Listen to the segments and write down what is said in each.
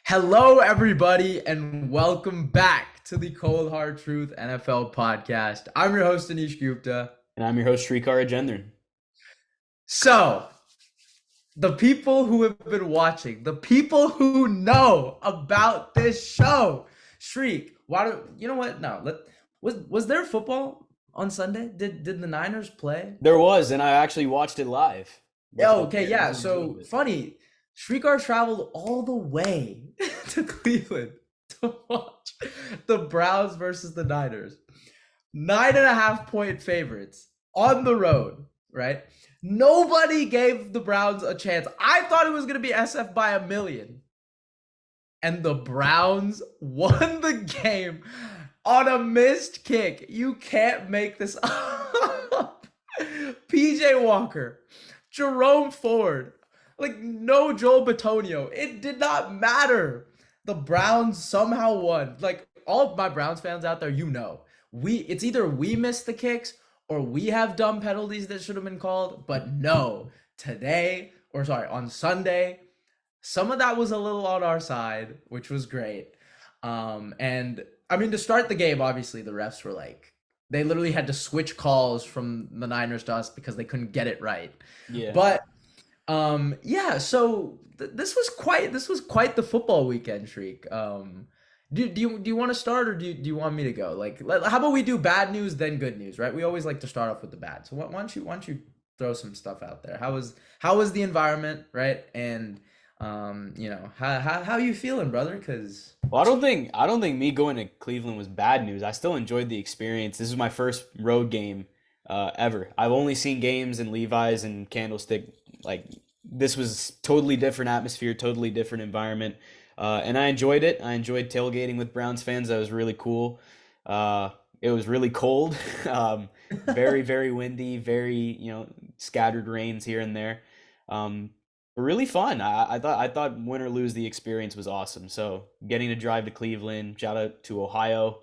Hello, everybody, and welcome back to the Cold Hard Truth NFL podcast. I'm your host, Anish Gupta. And I'm your host, Srikar. So, the people who have been watching, the people who know about this show, Shriek, why do you know what? No, was there football on Sunday? Did the Niners play? There was, and I actually watched it live, which Oh, was okay, was yeah. a little So bit. funny. Shrikar traveled all the way to Cleveland to watch the Browns versus the Niners. 9.5 point favorites on the road, right? Nobody gave the Browns a chance. I thought it was going to be SF by a million. And the Browns won the game on a missed kick. You can't make this up. PJ Walker, Jerome Ford, like no Joel Batonio. It did not matter. The Browns somehow won. Like all of my Browns fans out there, it's either we missed the kicks or we have dumb penalties that should have been called. But no, on Sunday, some of that was a little on our side, which was great. And I mean, to start the game, obviously the refs were like, they literally had to switch calls from the Niners to us because they couldn't get it right. Yeah. But yeah, so this was quite the football weekend, Shriek. Do you want to start, or do you want me to go? Like, how about we do bad news then good news, right? We always like to start off with the bad. So why don't you throw some stuff out there? How was the environment, right? And how you feeling, brother? Because Well, I don't think me going to Cleveland was bad news. I still enjoyed the experience. This is my first road game ever. I've only seen games in Levi's and Candlestick. Like this was totally different atmosphere, totally different environment, and I enjoyed it. I enjoyed tailgating with Browns fans. That was really cool. It was really cold, very very windy, very scattered rains here and there. Um, but really fun. I thought win or lose the experience was awesome. So getting to drive to Cleveland, shout out to Ohio,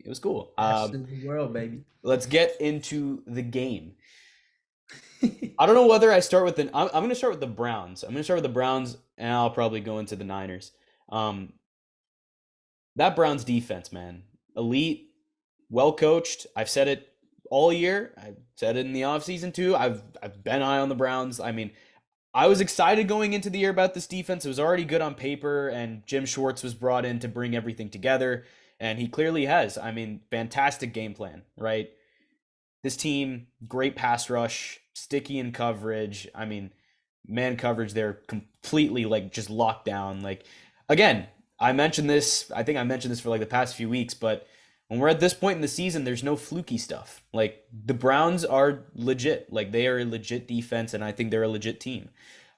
it was cool. best in the world, baby. Let's get into the game. I don't know whether I start with the. I'm going to start with the Browns. I'm going to start with the Browns, and I'll probably go into the Niners. Um, that Browns defense, man, elite, well coached. I've said it all year. I've said it in the offseason too. I've been high on the Browns. I mean, I was excited going into the year about this defense. It was already good on paper, and Jim Schwartz was brought in to bring everything together, and he clearly has. I mean, fantastic game plan, right? This team, great pass rush, sticky in coverage. I mean, man coverage, they're completely like just locked down. Like, again, I mentioned this, I think I mentioned this for like the past few weeks, but when we're at this point in the season, there's no fluky stuff. Like, the Browns are legit. Like, they are a legit defense, and I think they're a legit team.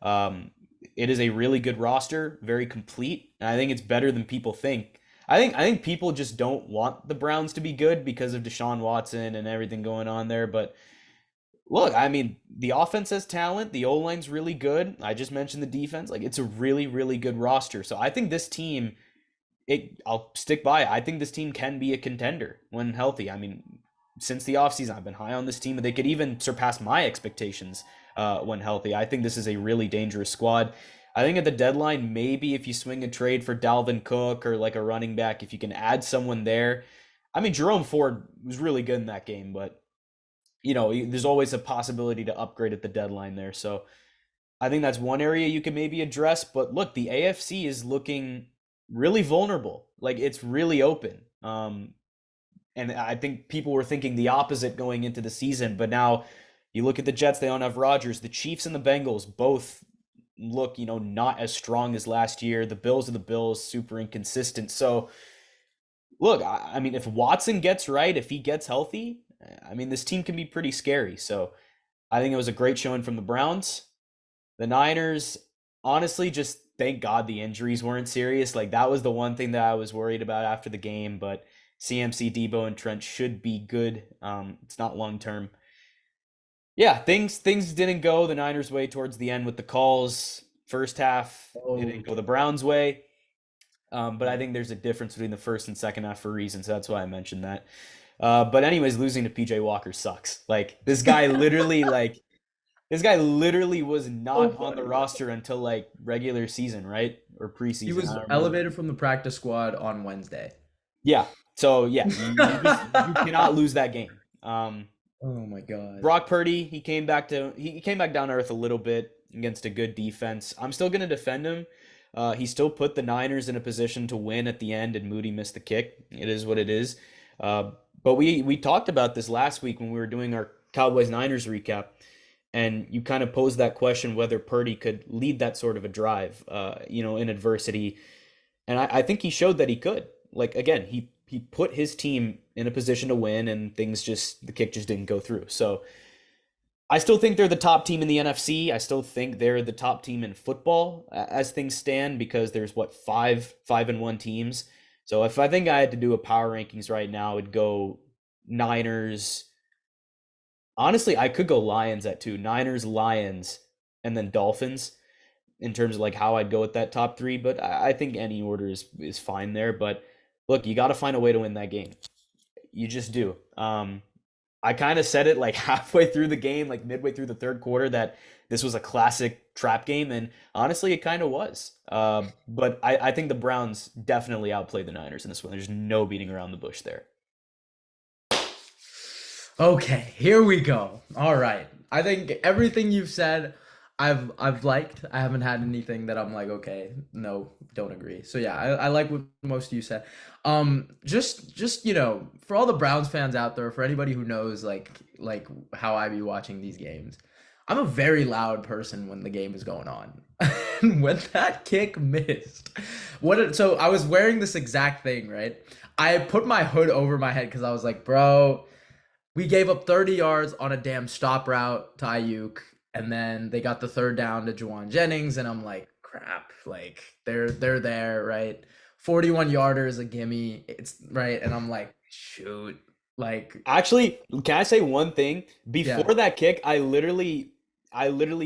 Um, it is a really good roster, very complete, and I think it's better than people think. I think people just don't want the Browns to be good because of Deshaun Watson and everything going on there. But look, I mean, the offense has talent. The O line's really good. I just mentioned the defense. Like, it's a really, really good roster. So I think this team, I'll stick by it. I think this team can be a contender when healthy. I mean, since the offseason, I've been high on this team. They could even surpass my expectations when healthy. I think this is a really dangerous squad. I think at the deadline, maybe if you swing a trade for Dalvin Cook or like a running back, if you can add someone there. I mean, Jerome Ford was really good in that game, but there's always a possibility to upgrade at the deadline there. So I think that's one area you can maybe address. But look, the AFC is looking really vulnerable. Like, it's really open. And I think people were thinking the opposite going into the season, but now you look at the Jets, they don't have Rodgers. The Chiefs and the Bengals both look, not as strong as last year. The Bills are the Bills, super inconsistent. So, look, I mean, if Watson gets right, if he gets healthy, I mean, this team can be pretty scary. So, I think it was a great showing from the Browns. The Niners, honestly, just thank God the injuries weren't serious. Like, that was the one thing that I was worried about after the game, but CMC, Debo, and Trent should be good. It's not long term. Yeah, things didn't go the Niners' way towards the end with the calls. First half, it Oh, didn't go the Browns' way. But I think there's a difference between the first and second half for reasons. So that's why I mentioned that. But anyways, losing to PJ Walker sucks. Like, this guy literally, like, This guy literally was So not on the funny. roster until like regular season, right? Or He preseason. I was don't remember. elevated from the practice squad on Wednesday. Yeah. So yeah, you cannot lose that game. Oh my god. Brock Purdy, he came back down to earth a little bit against a good defense. I'm still gonna defend him. He still put the Niners in a position to win at the end, and Moody missed the kick. It is what it is. Uh, but we talked about this last week when we were doing our Cowboys Niners recap, and you kind of posed that question whether Purdy could lead that sort of a drive, in adversity. And I think he showed that he could. Like again, he put his team in a position to win, and the kick just didn't go through. So I still think they're the top team in the NFC. I still think they're the top team in football as things stand because there's what five and one teams. So if I think I had to do a power rankings right now, it'd go Niners. Honestly, I could go Lions at two. Niners, Lions, and then Dolphins in terms of like how I'd go with that top three. But I think any order is fine there. But look, you got to find a way to win that game. You just do. I kind of said it like halfway through the game, like midway through the third quarter, that this was a classic trap game, and honestly, it kind of was. But I think the Browns definitely outplayed the Niners in this one. There's no beating around the bush there. Okay, here we go. All right. I think everything you've said, I've liked. I haven't had anything that I'm like, okay, no, don't agree. So yeah, I like what most of you said. Just for all the Browns fans out there, for anybody who knows like how I be watching these games, I'm a very loud person when the game is going on. And when that kick missed, so I was wearing this exact thing, right? I put my hood over my head because I was like, bro, we gave up 30 yards on a damn stop route to Ayuk, and then they got the third down to Juwan Jennings, and I'm like, crap, like they're there, right? 41 yarder is a gimme. It's right, and I'm like, shoot, like Actually, can I say one thing? yeah. Before that kick, I literally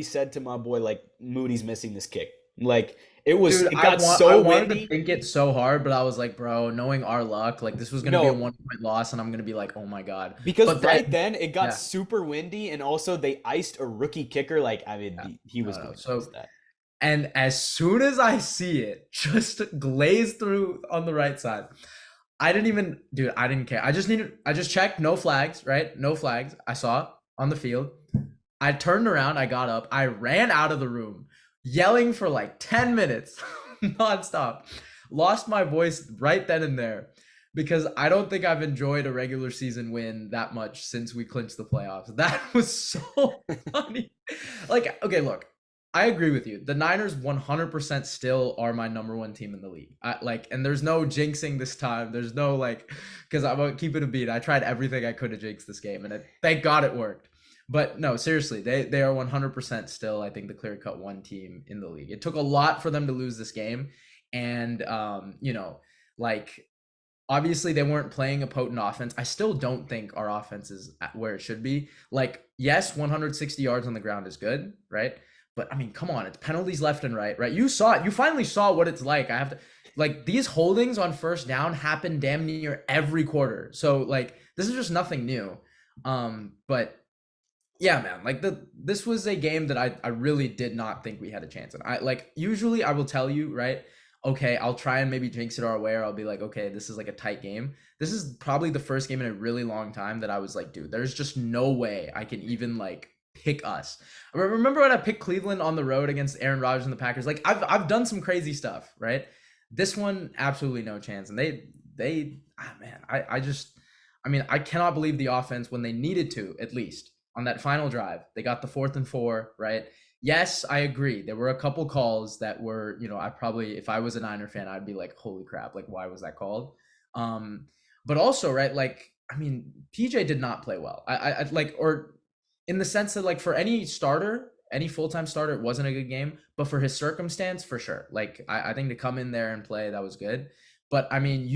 said to my boy, like, Moody's missing this kick. Like, Dude, it got I so wanted to windy. think it so hard, but I was like, bro, knowing our luck, like this was gonna be a No, 1 point loss, and I'm gonna be like, oh my god. because But then right then it got yeah, super windy, and also they iced a rookie kicker. Like, I mean, yeah. he was No, no. going to miss So that. and as soon as I see it just glaze through on the right side, I didn't even, dude, I didn't care. I just checked, no flags, right? No flags. I saw it on the field. I turned around, I got up, I ran out of the room, yelling for like 10 minutes nonstop. Lost my voice right then and there because I don't think I've enjoyed a regular season win that much since we clinched the playoffs. That was so funny. Like, okay, look, I agree with you. The Niners 100% still are my number one team in the league. And there's no jinxing this time. There's no like, because I won't keep it a beat. I tried everything I could to jinx this game, and thank God it worked. But no, seriously, they are 100% still, I think, the clear cut one team in the league. It took a lot for them to lose this game, and like obviously they weren't playing a potent offense. I still don't think our offense is at where it should be. Like, yes, 160 yards on the ground is good, right? But I mean, come on, it's penalties left and right, right? You saw it. You finally saw what it's like. I have to like these holdings on first down happen damn near every quarter. So like this is just nothing new. But yeah, man, like this was a game that I really did not think we had a chance in. I like usually I will tell you, right? Okay, I'll try and maybe jinx it our way, or I'll be like, okay, this is like a tight game. This is probably the first game in a really long time that I was like, dude, there's just no way I can even like pick us. Remember when I picked Cleveland on the road against Aaron Rodgers and the Packers? Like I've done some crazy stuff, right? This one, absolutely no chance. And man, I mean, I cannot believe the offense when they needed to, at least on that final drive. They got the 4th and 4, right? Yes, I agree. There were a couple calls that were, I probably, if I was a Niner fan, I'd be like, holy crap, like, why was that called? Um, but also, right, like, I mean, PJ did not play well. I like, or in the sense that, like, for any starter, any full-time starter, it wasn't a good game, but for his circumstance, for sure. Like, I think to come in there and play, that was good. But I mean,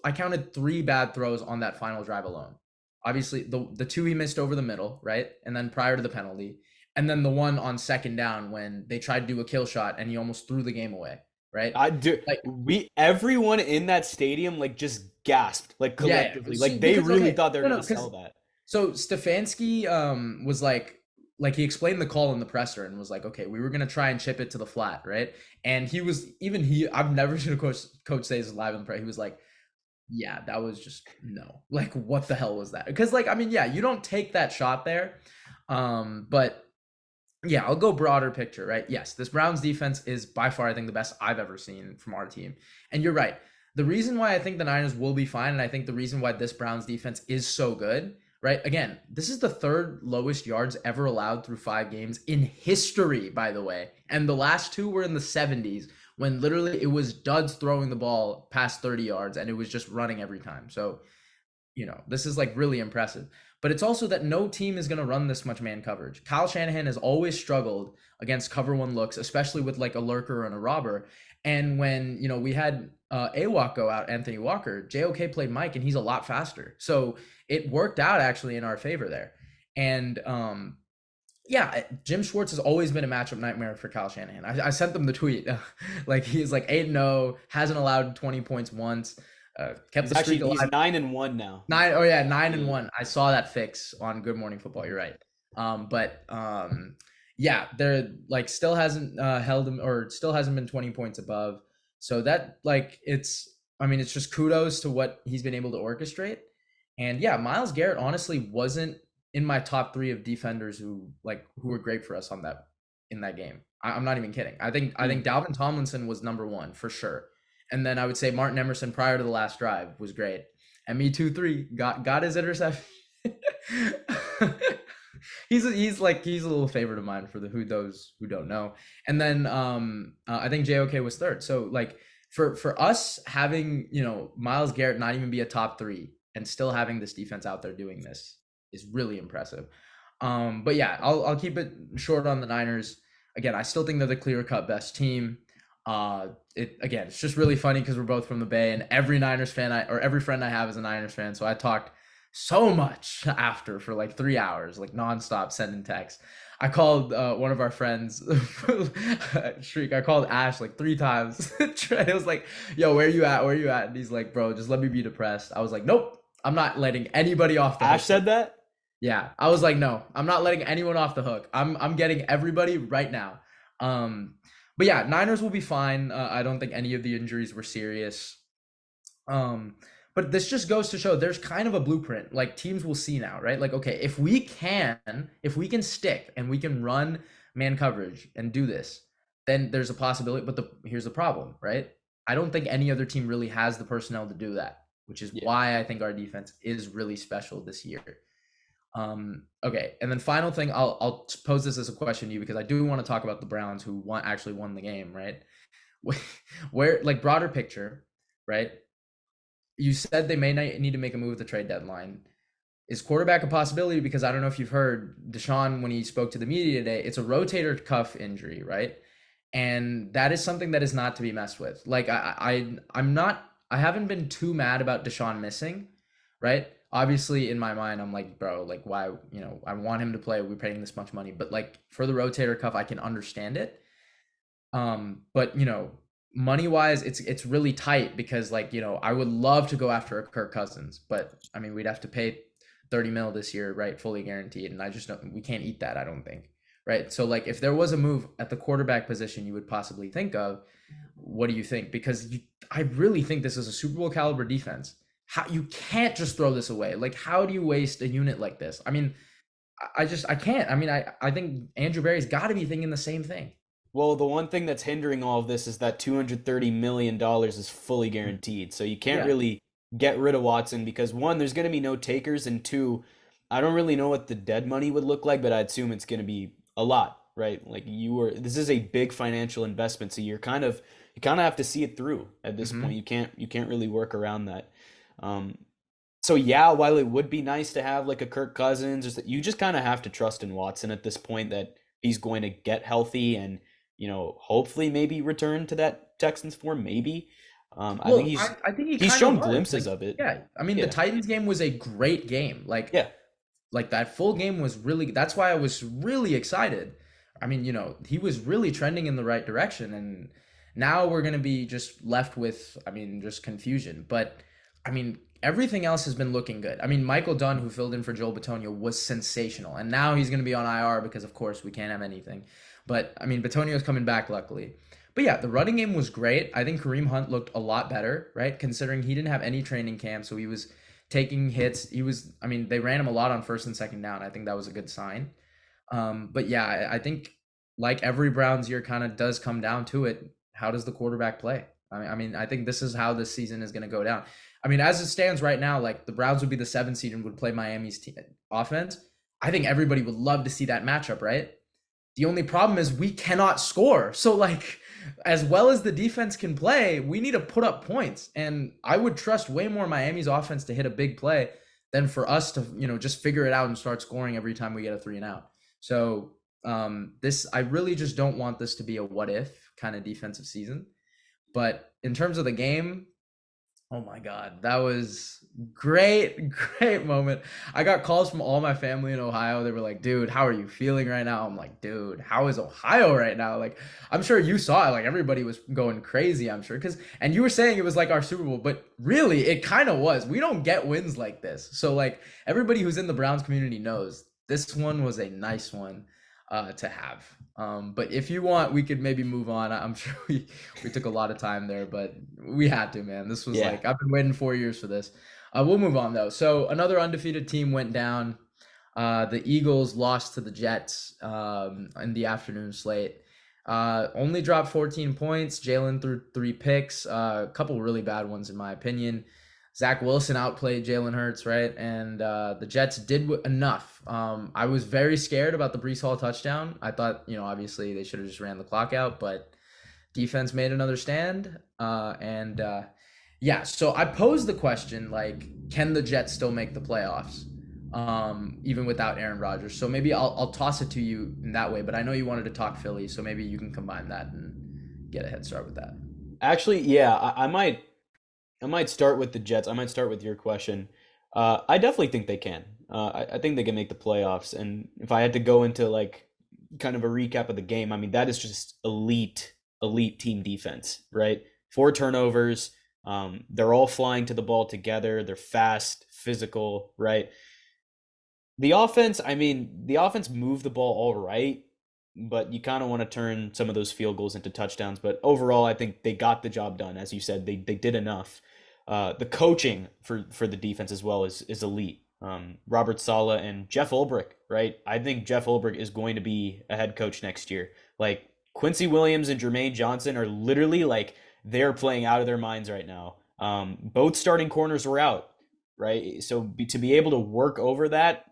I counted 3 bad throws on that final drive alone. Obviously, the 2 he missed over the middle, right? And then prior to the penalty. And then the one on second down when they tried to do a kill shot and he almost threw the game away, right? I do. Like, Everyone in that stadium like just gasped, like yeah. collectively, See, like they because really okay, thought they were no, gonna because sell that. so Stefanski was like like he explained the call in the presser and was like, okay, we were gonna try and chip it to the flat, right? And I've never seen a coach say this live in the press. He was like, yeah, that was just no. Like, what the hell was that? Because like, I mean, yeah, you don't take that shot there. But yeah, I'll go broader picture, right? Yes, this Browns defense is by far, I think, the best I've ever seen from our team. And you're right. The reason why I think the Niners will be fine, and I think the reason why this Browns defense is so good, right? Again, this is the third lowest yards ever allowed through 5 games in history, by the way. And the last two were in the 70s when literally it was duds throwing the ball past 30 yards and it was just running every time. So this is like really impressive. But it's also that no team is going to run this much man coverage. Kyle Shanahan has always struggled against cover one looks, especially with like a lurker and a robber. And when, we had AWOC go out, Anthony Walker, JOK played Mike, and he's a lot faster. So it worked out actually in our favor there. And yeah, Jim Schwartz has always been a matchup nightmare for Kyle Shanahan. I sent them the tweet. Like he's like 8-0, hasn't allowed 20 points once. Kept the streak alive. He's 9-1 now. 9-1. I saw that fix on Good Morning Football. You're right. But yeah, they're like still hasn't held him, or still hasn't been 20 points above. So that it's just kudos to what he's been able to orchestrate. And yeah, Myles Garrett honestly wasn't in my top 3 of defenders who were great for us in that game. I'm not even kidding. I think Dalvin Tomlinson was number 1 for sure. And then I would say Martin Emerson prior to the last drive was great. And Me2-3 got his interception. he's a little favorite of mine for those who don't know. And then I think JOK was 3rd. So like for us having, Myles Garrett not even be a top 3 and still having this defense out there doing this is really impressive. But yeah, I'll keep it short on the Niners. Again, I still think they're the clear-cut best team. It's just really funny because we're both from the Bay, and every Niners fan every friend I have is a Niners fan. So I talked so much after for like 3 hours, like nonstop sending texts. I called one of our friends, Shriek. I called Ash like 3 times. It was like, yo, where you at? Where you at? And he's like, bro, just let me be depressed. I was like, nope, I'm not letting anybody off the hook. Ash said that? Yeah. I was like, no, I'm not letting anyone off the hook. I'm getting everybody right now. But yeah, Niners will be fine. I don't think any of the injuries were serious. But this just goes to show there's kind of a blueprint. Like teams will see now, right? Like, okay, if we can stick and we can run man coverage and do this, then there's a possibility. But here's the problem, right? I don't think any other team really has the personnel to do that, which is why I think our defense is really special this year. Okay, and then final thing, I'll pose this as a question to you because I do want to talk about the Browns who actually won the game, right? Where like broader picture, right? You said they may need to make a move at the trade deadline. Is quarterback a possibility? Because I don't know if you've heard Deshaun when he spoke to the media today, it's a rotator cuff injury, right? And that is something that is not to be messed with. Like I haven't been too mad about Deshaun missing, right? Obviously in my mind, I'm like, bro, like why, I want him to play. We're paying this much money, but like for the rotator cuff, I can understand it. But money wise, it's really tight because like, I would love to go after a Kirk Cousins, but I mean, we'd have to pay 30 mil this year, right? Fully guaranteed. And I just don't, we can't eat that. I don't think. Right. So like if there was a move at the quarterback position you would possibly think of, what do you think? Because I really think this is a Super Bowl caliber defense. How you can't just throw this away. Like, how do you waste a unit like this? I mean, I can't. I mean, I think Andrew Berry's got to be thinking the same thing. Well, the one thing that's hindering all of this is that $230 million is fully guaranteed. So you can't really get rid of Watson because 1, there's going to be no takers, and 2, I don't really know what the dead money would look like, but I'd assume it's going to be a lot, right? Like this is a big financial investment. So you kind of have to see it through at this point. You can't really work around that. So yeah, while it would be nice to have like a Kirk Cousins, you just kind of have to trust in Watson at this point that he's going to get healthy and, hopefully maybe return to that Texans form. Maybe. I think he's shown glimpses of it. Yeah. I mean, the Titans game was a great game. Like that full game was really, that's why I was really excited. I mean, he was really trending in the right direction, and now we're going to be just left with, just confusion. But I mean, everything else has been looking good. I mean, Michael Dunn, who filled in for Joel Bitonio, was sensational, and now he's going to be on IR because, of course, we can't have anything. But I mean, Bitonio's coming back, luckily. But yeah, the running game was great. I think Kareem Hunt looked a lot better, right? Considering he didn't have any training camp, so he was taking hits. I mean, they ran him a lot on first and second down. I think that was a good sign. But yeah, I think like every Browns year kind of does come down to it. How does the quarterback play? I mean, I think this is how this season is going to go down. I mean, as it stands right now, like the Browns would be the 7th seed and would play Miami's offense. I think everybody would love to see that matchup, right? The only problem is we cannot score. So like as well as the defense can play, we need to put up points. And I would trust way more Miami's offense to hit a big play than for us to, just figure it out and start scoring every time we get a 3 and out. So this I really just don't want this to be a what if kind of defensive season. But in terms of the game, oh my God, that was great, great moment. I got calls from all my family in Ohio. They were like, dude, how are you feeling right now? I'm like, dude, how is Ohio right now? Like, I'm sure you saw it. Like, everybody was going crazy, I'm sure. And you were saying it was like our Super Bowl, but really, it kind of was. We don't get wins like this. So, like, everybody who's in the Browns community knows this one was a nice one to have. But if you want, we could maybe move on. I'm sure we took a lot of time there, but we had to, man. This was like I've been waiting 4 years for this. We'll move on though. So another undefeated team went down. The Eagles lost to the Jets in the afternoon slate. Only dropped 14 points. Jalen threw 3 picks. A couple really bad ones in my opinion. Zach Wilson outplayed Jalen Hurts, right? And the Jets did enough. I was very scared about the Breece Hall touchdown. I thought, obviously they should have just ran the clock out, but defense made another stand. Yeah, so I posed the question, like, can the Jets still make the playoffs even without Aaron Rodgers? So maybe I'll toss it to you in that way, but I know you wanted to talk Philly, so maybe you can combine that and get a head start with that. Actually, yeah, I might start with the Jets. I might start with your question. I definitely think they can. I think they can make the playoffs. And if I had to go into like kind of a recap of the game, I mean that is just elite team defense, right? 4 turnovers. They're all flying to the ball together. They're fast, physical, right? The offense, I mean, the offense moved the ball all right, but you kind of want to turn some of those field goals into touchdowns. But overall, I think they got the job done. As you said, they did enough. The coaching for the defense as well is elite. Robert Saleh and Jeff Ulbrich, right? I think Jeff Ulbrich is going to be a head coach next year. Like Quincy Williams and Jermaine Johnson are literally like they're playing out of their minds right now. Both starting corners were out, right? So to be able to work over that,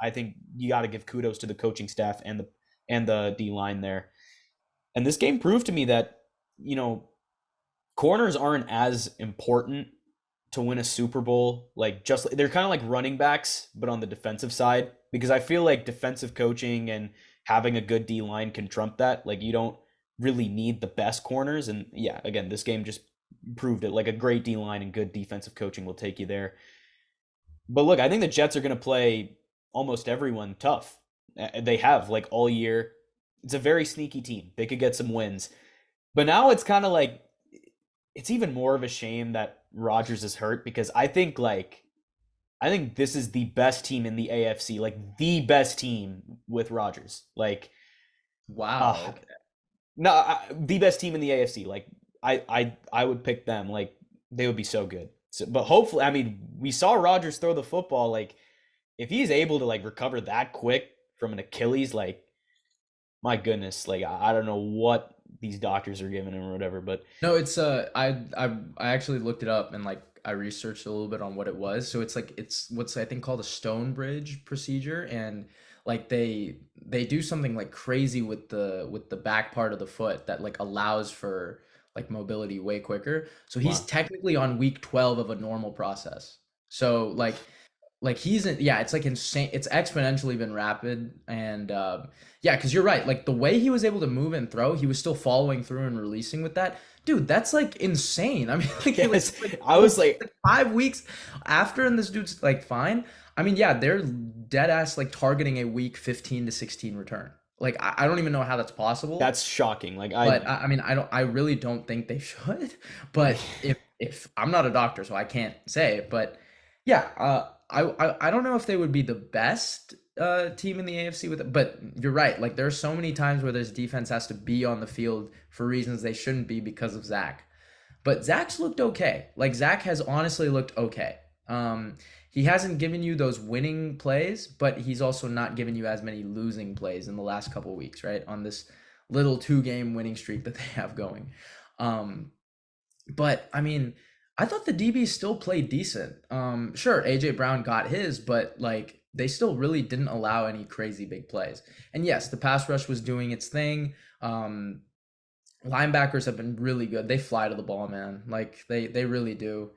I think you got to give kudos to the coaching staff and the D line there. And this game proved to me that, corners aren't as important to win a Super Bowl. Like they're kind of like running backs, but on the defensive side, because I feel like defensive coaching and having a good D line can trump that. Like you don't really need the best corners. And yeah, again, this game just proved it. Like a great D line and good defensive coaching will take you there. But look, I think the Jets are going to play almost everyone tough. They have like all year. It's a very sneaky team. They could get some wins. But now it's kind of like it's even more of a shame that Rodgers is hurt because I think this is the best team in the AFC, like the best team with Rodgers. Like Wow. no, the best team in the AFC. Like I would pick them. Like they would be so good. So, but hopefully, I mean, we saw Rodgers throw the football. Like if he's able to like recover that quick from an Achilles, like my goodness, like I don't know what these doctors are giving him or whatever, but No, it's I actually looked it up and like I researched a little bit on what it was. So it's what's I think called a stone bridge procedure, and like they do something like crazy with the back part of the foot that like allows for like mobility way quicker. So he's wow. technically on week 12 of a normal process. So like he's in, yeah, it's like insane. It's exponentially been rapid. And yeah, because you're right, like the way he was able to move and throw, he was still following through and releasing with that, dude. That's like insane. I mean, like it was Yes, like, I was like, like 5 weeks after, and this dude's like fine. I mean, yeah, they're dead ass like targeting a week 15 to 16 return. Like I don't even know how that's possible. that's shocking. Like But I mean, I really don't think they should. But if I'm not a doctor, so I can't say, but Yeah, I don't know if they would be the best team in the AFC with it, but you're right. Like there are so many times where this defense has to be on the field for reasons they shouldn't be because of Zach. But Zach's looked okay. Like Zach has honestly looked okay. He hasn't given you those winning plays, but he's also not given you as many losing plays in the last couple weeks, right? On this little 2 game winning streak that they have going. Um, but I mean, I thought the DBs still played decent. Sure, AJ Brown got his, but like they still really didn't allow any crazy big plays. And yes, the pass rush was doing its thing. Linebackers have been really good. They fly to the ball, man. Like they really do.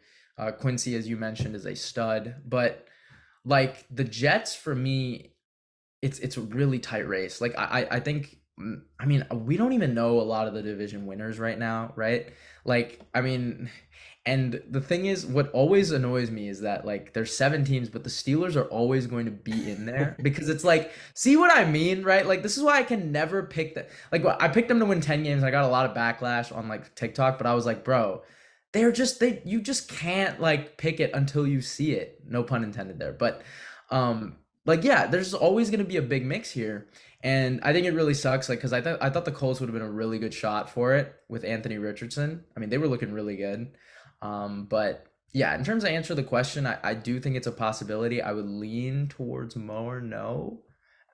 Quincy, as you mentioned, is a stud. But like the Jets, for me, it's a really tight race. Like I think I mean we don't even know a lot of the division winners right now, right? Like I mean, and the thing is, what always annoys me is that like there's 7 teams, but the Steelers are always going to be in there because it's like, see what I mean, right? Like this is why I can never pick that. Like I picked them to win 10 games. I got a lot of backlash on like TikTok, but I was like, bro, they you just can't like pick it until you see it. No pun intended there, but like yeah, there's always going to be a big mix here, and I think it really sucks. Like because I thought the Colts would have been a really good shot for it with Anthony Richardson. I mean, they were looking really good. But yeah, in terms of answer the question, I do think it's a possibility. I would lean towards more no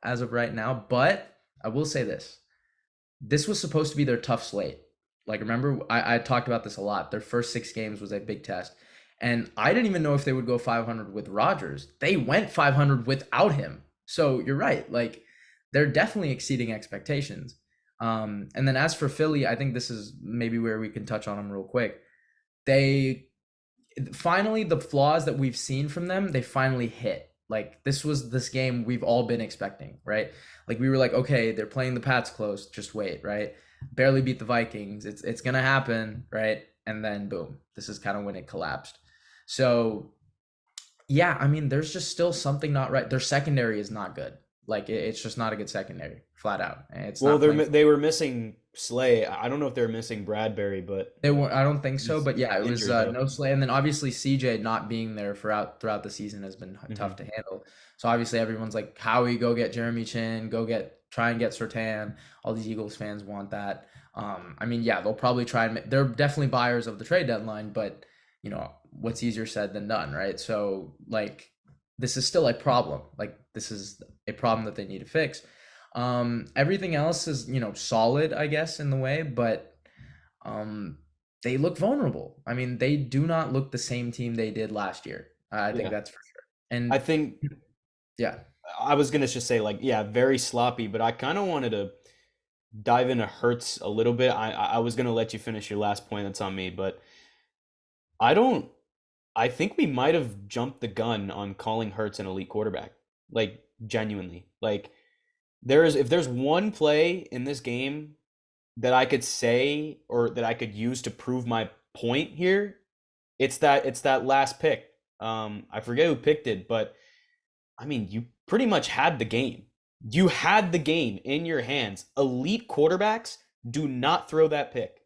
as of right now, but I will say this. This was supposed to be their tough slate. Like, remember, I talked about this a lot. Their first 6 games was a big test. And I didn't even know if they would go 500 with Rodgers. They went 500 without him. So you're right. Like, they're definitely exceeding expectations. And then as for Philly, I think this is maybe where we can touch on them real quick. They finally, the flaws that we've seen from them, they finally hit. Like this was this game we've all been expecting, right? Like we were like, okay, they're playing the Pats close, just wait, right? Barely beat the Vikings. It's gonna happen, right? And then boom, this is kind of when it collapsed. So yeah, I mean, there's just still something not right. Their secondary is not good. Like it's just not a good secondary, flat out. It's Well, not playing. they were missing Slay. I don't know if they're missing Bradbury, but They were, I don't think so, he's but yeah, it was injured though. no Slay, and then obviously CJ not being there throughout the season has been Hmm. tough to handle. So obviously everyone's like, Howie, go get Jeremy Chin, try and get Sertan. All these Eagles fans want that. I mean, yeah, they'll probably try and they're definitely buyers of the trade deadline, but what's easier said than done, right? So like, this is still a problem. Like this is a problem that they need to fix. Everything else is solid, I guess, in the way, but um, they look vulnerable. I mean, they do not look the same team they did last year. I think Yeah, that's for sure. I And think yeah, I was gonna just say like yeah, very sloppy, but I kind of wanted to dive into Hurts a little bit. I was gonna let you finish your last point. That's on me, but I don't. I think we might have jumped the gun on calling Hurts an elite quarterback. Like genuinely, like there's if there's one play in this game that I could say or that I could use to prove my point here, it's that last pick. I forget who picked it, but I mean, you pretty much had the game. You had the game in your hands. Elite quarterbacks do not throw that pick.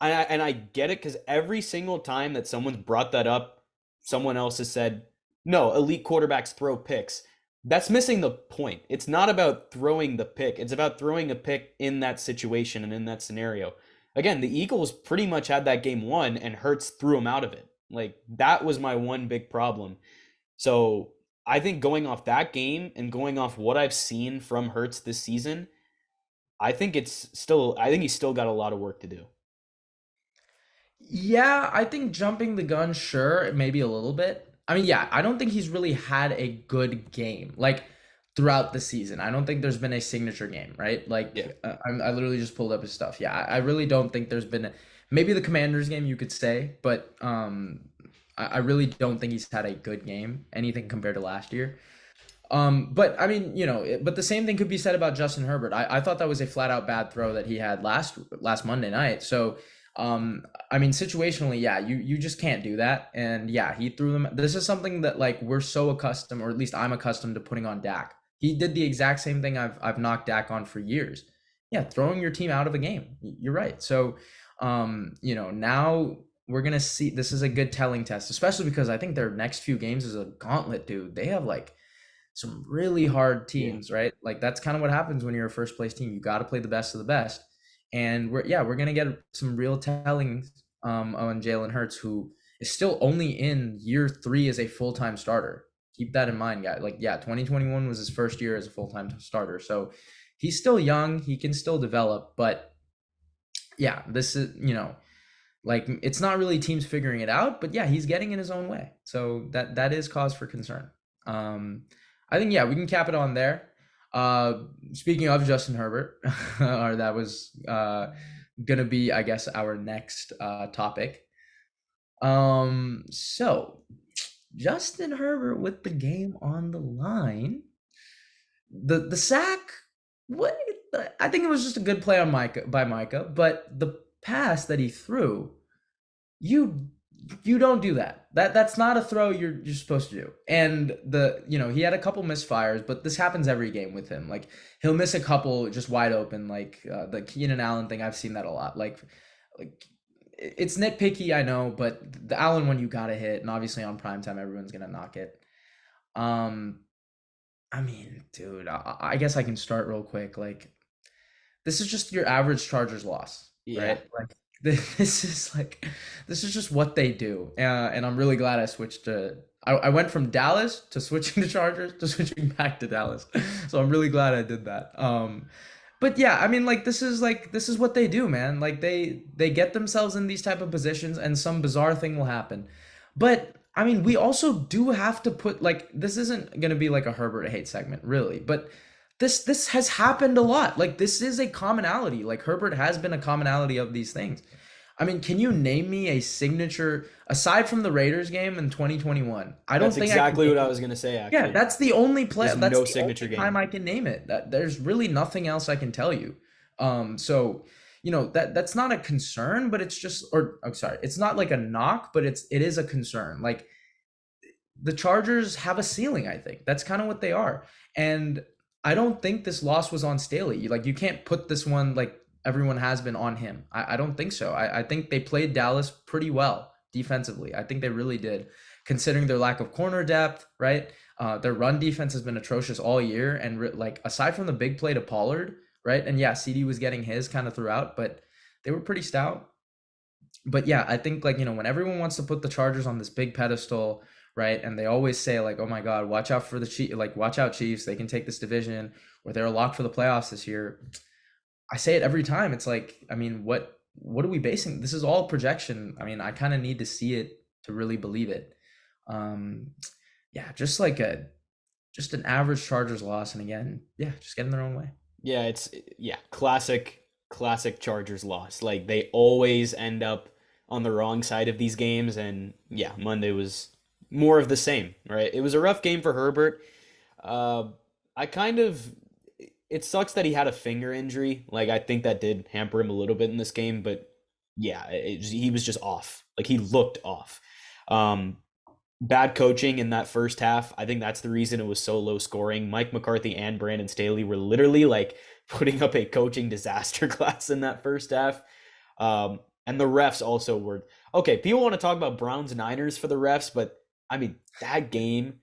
And I get it because every single time that someone's brought that up, someone else has said, no, elite quarterbacks throw picks. That's missing the point. It's not about throwing the pick, it's about throwing a pick in that situation and in that scenario. Again, the Eagles pretty much had that game won, and Hurts threw them out of it. Like, that was my one big problem. So I think going off that game and going off what I've seen from Hurts this season, I think he's still got a lot of work to do. yeah, I think jumping the gun, sure, maybe a little bit. I mean, yeah, I don't think he's really had a good game like throughout the season. I don't think there's been a signature game, right? Yeah. Like I literally just pulled up his stuff. Yeah, I really don't think there's been maybe the Commanders game you could say, but I really don't think he's had a good game, anything compared to last year. But I mean, but the same thing could be said about Justin Herbert. I thought that was a flat out bad throw that he had last Monday night. So, I mean, situationally, yeah, you just can't do that. And yeah, he threw them. This is something that like we're so accustomed, or at least I'm accustomed to putting on Dak. He did the exact same thing I've knocked Dak on for years. Yeah, throwing your team out of a game. You're right. So, now. we're gonna see. This is a good telling test, especially because I think their next few games is a gauntlet, dude. They have like some really hard Yeah. teams, right? Like that's kind of what happens when you're a first place team. You got to play the best of the best, and we're gonna get some real tellings on Jalen Hurts, who is still only in year 3 as a full time starter. Keep that in mind, guys. Like, yeah, 2021 was his first year as a full time starter, so he's still young. He can still develop, but yeah, this is like it's not really teams figuring it out, but yeah, he's getting in his own way. So that is cause for concern. I think yeah, we can cap it on there. Speaking of Justin Herbert, or that was gonna be, I guess, our next topic. So Justin Herbert with the game on the line. The sack, what I think it was just a good play on Micah, but the pass that he threw, you you don't do that. That's not a throw you're supposed to do. And he had a couple misfires, but this happens every game with him. Like he'll miss a couple just wide open, like the Keenan Allen thing. I've seen that a lot. Like it's nitpicky, I know, but the Allen one you gotta hit, and obviously on primetime everyone's gonna knock it. Um, I mean, dude, I guess I can start real quick. Like this is just your average Chargers loss, Yeah. right? Like this is like this is just what they do, and I'm really glad I switched to. I went from Dallas to switching to Chargers to switching back to Dallas, so I'm really glad I did that. But yeah, I mean, this is what they do, man. Like they get themselves in these type of positions, and some bizarre thing will happen. But I mean, we also do have to put like this isn't gonna be like a Herbert hate segment, really, but this has happened a lot. Like this is a commonality. Like Herbert has been a commonality of these things. I mean, can you name me a signature aside from the Raiders game in 2021? I don't That's think I can exactly name. what I was gonna say. Yeah, Actually, that's the only play. there's That's no the signature only time game. I can name it. That there's really nothing else I can tell you. So that's not a concern, but it's just, or I'm sorry, it's not like a knock, but it is a concern. Like the Chargers have a ceiling, I think. That's kind of what they are. And I don't think this loss was on Staley. Like you can't put this one like everyone has been on him. I don't think so. I think they played Dallas pretty well defensively. I think they really did, considering their lack of corner depth, right? Their run defense has been atrocious all year. And like aside from the big play to Pollard, right? And yeah, CD was getting his kind of throughout, but they were pretty stout. But yeah, I think like, when everyone wants to put the Chargers on this big pedestal, right? And they always say like, "Oh my God, watch out for the Chiefs! Like, watch out, Chiefs! They can take this division, or they're locked for the playoffs this year." I say it every time. It's like, I mean, what are we basing? This is all projection. I mean, I kind of need to see it to really believe it. Um, yeah, just an average Chargers loss, and again, yeah, just getting their own way. Yeah, classic Chargers loss. Like they always end up on the wrong side of these games, and yeah, Monday was more of the same, right? It was a rough game for Herbert. Uh, I kind of it sucks that he had a finger injury. Like I think that did hamper him a little bit in this game, but yeah, he was just off. Like he looked off. Um, Bad coaching in that first half. I think that's the reason it was so low scoring. Mike McCarthy and Brandon Staley were literally like putting up a coaching disaster class in that first half. And the refs also were okay. People want to talk about Browns Niners for the refs, but I mean that game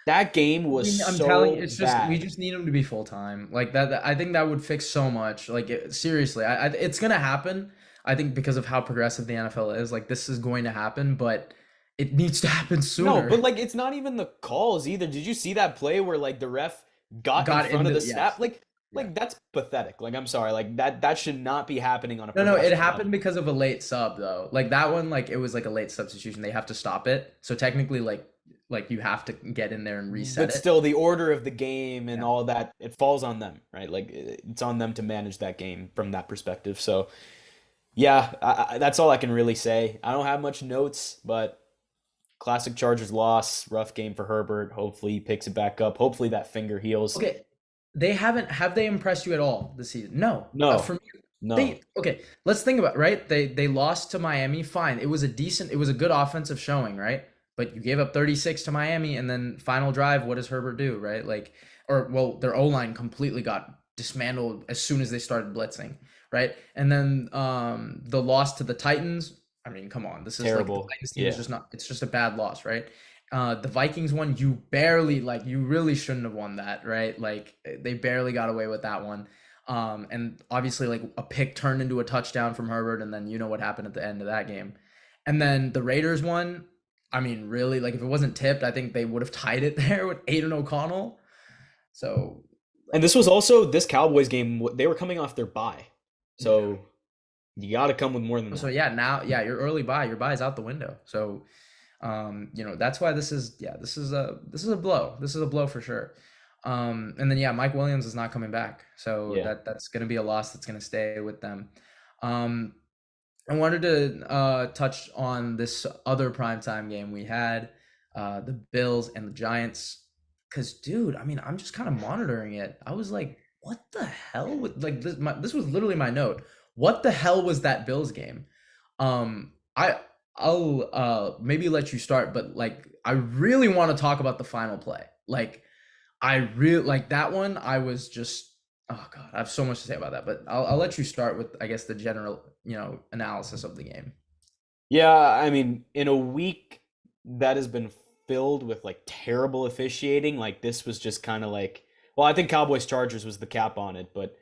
I was mean, I'm telling you, so it's just we bad. just need him to be full time. Like that, I think that would fix so much. Like seriously, it's gonna happen. I think because of how progressive the NFL is, like this is going to happen, but it needs to happen No, sooner. but like it's not even the calls either. Did you see that play where like the ref got in Got front of into the yes, snap? Like yeah. that's pathetic. Like I'm sorry. Like that should not be happening on a No, it professional happened level. because of a late sub though. Like that one, like it was like a late substitution. They have to stop it. So technically, like you have to get in there and reset But it. still the order of the game and Yeah. all that, it falls on them, right? Like it's on them to manage that game from that perspective. So, yeah, that's all I can really say. I don't have much notes, but classic Chargers loss, rough game for Herbert. Hopefully he picks it back up. Hopefully that finger heals. Okay, they haven't have they impressed you at all this season? No. For No. me, No. they okay. Let's think about it, right. They lost to Miami. Fine, it was a good offensive showing, right? But you gave up 36 to Miami, and then final drive. What does Herbert do, right? Like, or well, their O line completely got dismantled as soon as they started blitzing, right? And then the loss to the Titans. I mean, come on. This is like the Terrible. Titans team is Yeah. just not, it's just a bad loss, right? The Vikings one, you barely, like, you really shouldn't have won that, right? Like, they barely got away with that one. And obviously, like, a pick turned into a touchdown from Herbert, and then you know what happened at the end of that game. And then the Raiders one, I mean, really, like, if it wasn't tipped, I think they would have tied it there with Aiden O'Connell. So, And this was also this Cowboys game. They were coming off their bye, yeah. so you got to come with more than So that. yeah, now yeah, your buy is out the window. So that's why this is a blow. This is a blow for sure. And then yeah, Mike Williams is not coming back. So Yeah. that's gonna be a loss that's gonna stay with them. Um I wanted to touch on this other primetime game we had, the Bills and the Giants. Cause dude, I mean, I'm just kind of monitoring it. I was like, what the hell? Like this was literally my note. What the hell was that Bills game? Um, I I'll maybe let you start, but like I really want to talk about the final play. Like I really like that one. I was just, oh god, I have so much to say about that. But I'll let you start with, I guess, the general analysis of the game. Yeah, I mean, in a week that has been filled with like terrible officiating, like this was just kind of like, well, I think Cowboys Chargers was the cap on it, but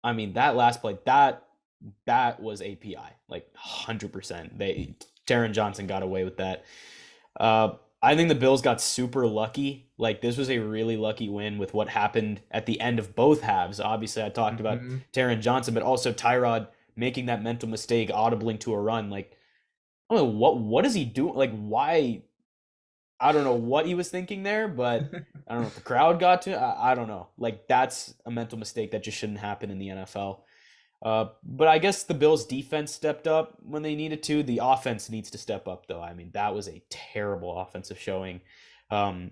I mean that last play, that was API, like 100%. They Taron Johnson got away with that. I think the Bills got super lucky. Like this was a really lucky win with what happened at the end of both halves. Obviously, I talked about Mhm. Taron Johnson, but also Tyrod making that mental mistake, audibling to a run. Like I don't know what is he doing? Like why? I don't know what he was thinking there, but I don't know if the crowd got to. I don't know. Like that's a mental mistake that just shouldn't happen in the NFL. But I guess the Bills' defense stepped up when they needed to. The offense needs to step up, though. I mean, that was a terrible offensive showing. Um,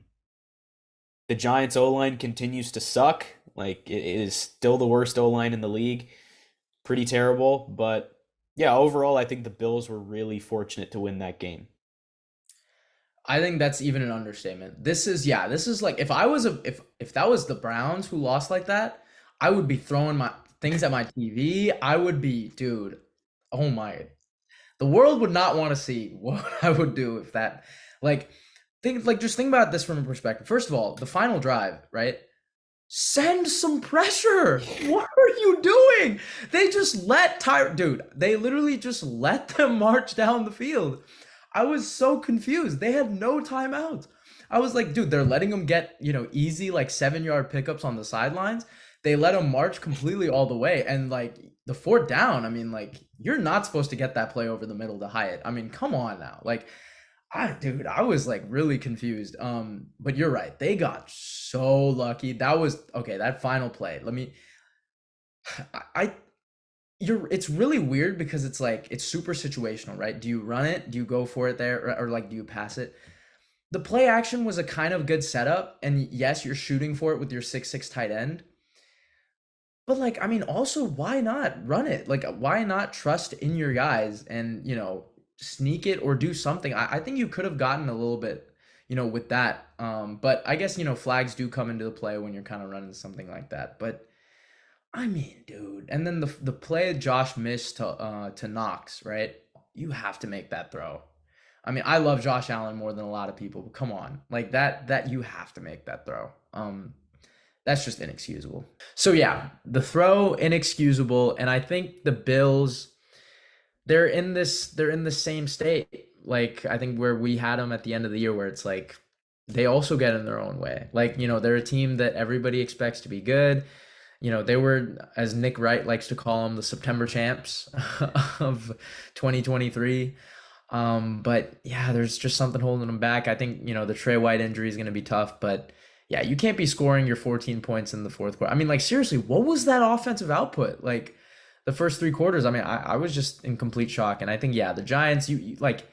the Giants' O line continues to suck. Like it is still the worst O line in the league. Pretty terrible, but yeah, overall, I think the Bills were really fortunate to win that game. I think that's even an understatement. This is like if I was a if that was the Browns who lost like that, I would be throwing my things at my TV. I would be, dude. Oh my, the world would not want to see what I would do if that, like, just think about this from a perspective. First of all, the final drive, right? Send some pressure. What are you doing? They just let dude, they literally just let them march down the field. I was so confused. They had no timeouts. I was like, dude, they're letting them get, easy like 7-yard pickups on the sidelines. They let them march completely all the way. And like the fourth down, I mean, like, you're not supposed to get that play over the middle to Hyatt. I mean, come on now. Like, dude, I was like really confused. But you're right. They got so lucky. That was okay. That final play. I it's really weird because it's like it's super situational, right? Do you run it? Do you go for it there, or like do you pass it? The play action was a kind of good setup, and yes, you're shooting for it with your 6'6" tight end. But like, I mean, also, why not run it? Like, why not trust in your guys and sneak it or do something? I think you could have gotten a little bit, with that. But I guess flags do come into the play when you're kind of running something like that. But I mean, dude, and then the play Josh missed to Knox, right? You have to make that throw. I mean, I love Josh Allen more than a lot of people, but come on, like that you have to make that throw. That's just inexcusable. So yeah, the throw inexcusable, and I think the Bills they're in the same state. Like I think where we had them at the end of the year, where it's like they also get in their own way. Like they're a team that everybody expects to be good. They were, as Nick Wright likes to call them, the September champs of 2023. But yeah, there's just something holding them back. I think, the Trey White injury is going to be tough, but yeah, you can't be scoring your 14 points in the fourth quarter. I mean, like, seriously, what was that offensive output? Like, the first three quarters, I mean, I was just in complete shock. And I think, yeah, the Giants, like,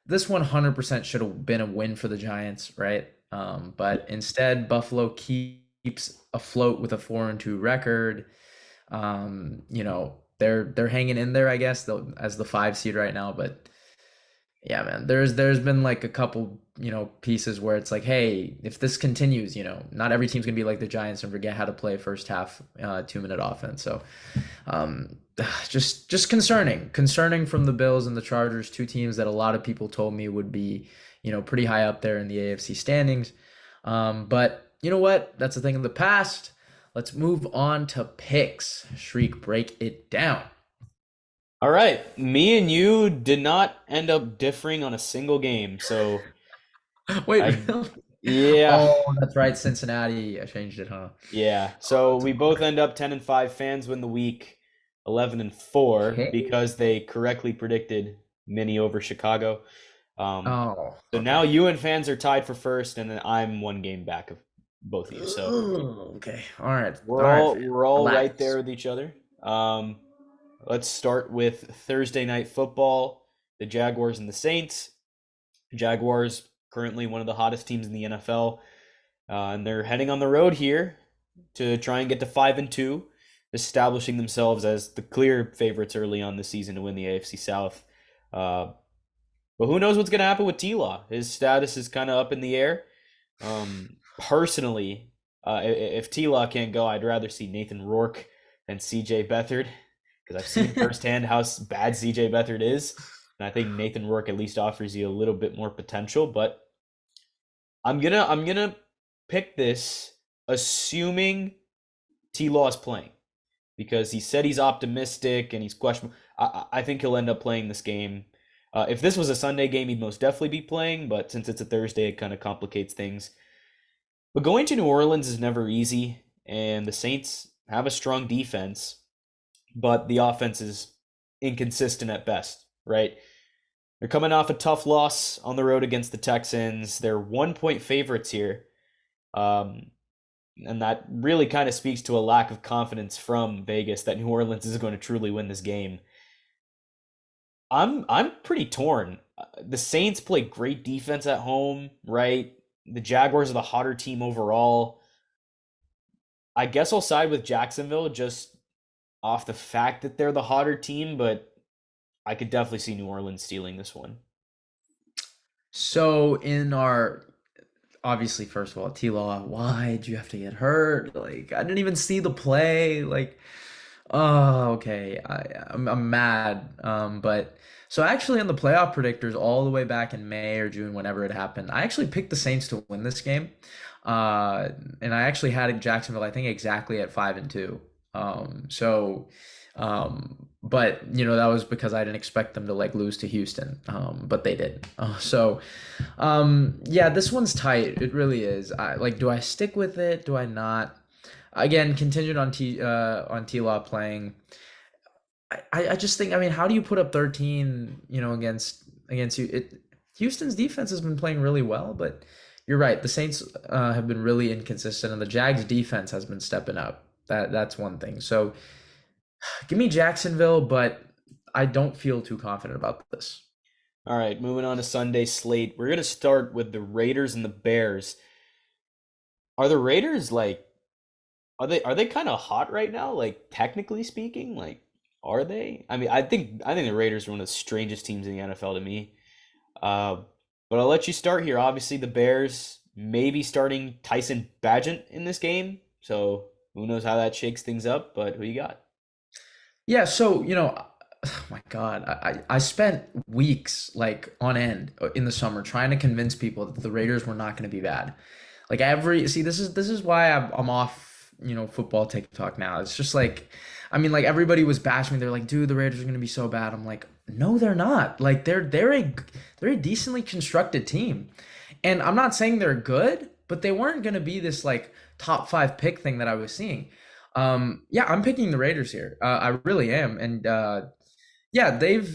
this 100% should have been a win for the Giants, right? But instead, Buffalo keeps afloat with a 4-2 record. They're hanging in there, I guess, though, as the 5 seed right now. But Yeah, man. There's been like a couple, pieces where it's like, hey, if this continues, not every team's gonna be like the Giants and forget how to play first half 2-minute offense. So um just concerning from the Bills and the Chargers, two teams that a lot of people told me would be, pretty high up there in the AFC standings. But you know what? That's a thing of the past. Let's move on to picks. Shriek, break it down. All right, me and you did not end up differing on a single game, so Wait, I, really? yeah, Oh, that's right, Cincinnati. I changed it, huh? yeah. Oh, So that's we both hard. end up 10-5. Fans win the week, 11-4 Okay. because they correctly predicted Mini over Chicago. Um, Oh, so now okay. you and fans are tied for first, and then I'm one game back of both of you. So Ugh, okay. All right. we're All right, all fam. we're all right there Relax. with each other. Let's start with Thursday night football. The Jaguars and the Saints. Jaguars currently one of the hottest teams in the NFL, and they're heading on the road here to try and get to 5-2, establishing themselves as the clear favorites early on this season to win the AFC South. Uh, but who knows what's going to happen with T-Law? His status is kind of up in the air. Personally, if T-Law can't go, I'd rather see Nathan Rourke than CJ Beathard because I've seen firsthand how bad CJ Beathard is. And I think Nathan Rourke at least offers you a little bit more potential. But I'm gonna pick this assuming T-Law is playing because he said he's optimistic and he's questionable. I think he'll end up playing this game. If this was a Sunday game, he'd most definitely be playing, but since it's a Thursday, it kind of complicates things. But going to New Orleans is never easy, and the Saints have a strong defense, but the offense is inconsistent at best, right? They're coming off a tough loss on the road against the Texans. They're 1 point favorites here. Um, and that really kind of speaks to a lack of confidence from Vegas that New Orleans is going to truly win this game. I'm pretty torn. The Saints play great defense at home, right? The Jaguars are the hotter team overall. I guess I'll side with Jacksonville just off the fact that they're the hotter team, but I could definitely see New Orleans stealing this one. So in our obviously, first of all, T Law, why'd you have to get hurt? Like, I didn't even see the play. Like, oh, okay. I'm mad. But so actually, on the playoff predictors, all the way back in May or June, whenever it happened, I actually picked the Saints to win this game. Uh, and I actually had Jacksonville, I think, exactly at 5-2. But that was because I didn't expect them to like lose to Houston. But they did. Yeah, this one's tight. It really is. Do I stick with it? Do I not? Again, contingent on T Law playing. I just think, I mean, how do you put up 13, against you? Houston's defense has been playing really well, but you're right. The Saints have been really inconsistent, and the Jags defense has been stepping up. That's one thing. So give me Jacksonville, but I don't feel too confident about this. All right, moving on to Sunday slate. We're gonna start with the Raiders and the Bears. Are the Raiders like are they kind of hot right now? Like technically speaking, like are they? I mean, I think the Raiders are one of the strangest teams in the NFL to me. Uh, but I'll let you start here. Obviously, the Bears may be starting Tyson Bagent in this game, so who knows how that shakes things up? But who you got? Yeah, so oh my God, I spent weeks like on end in the summer trying to convince people that the Raiders were not going to be bad. Like every see, this is why I'm off, football TikTok now. It's just like, I mean, like everybody was bashing me. They're like, dude, the Raiders are going to be so bad. I'm like, no, they're not. Like they're a decently constructed team, and I'm not saying they're good, but they weren't going to be this like top five pick thing that I was seeing. Yeah, I'm picking the Raiders here. I really am, and yeah, they've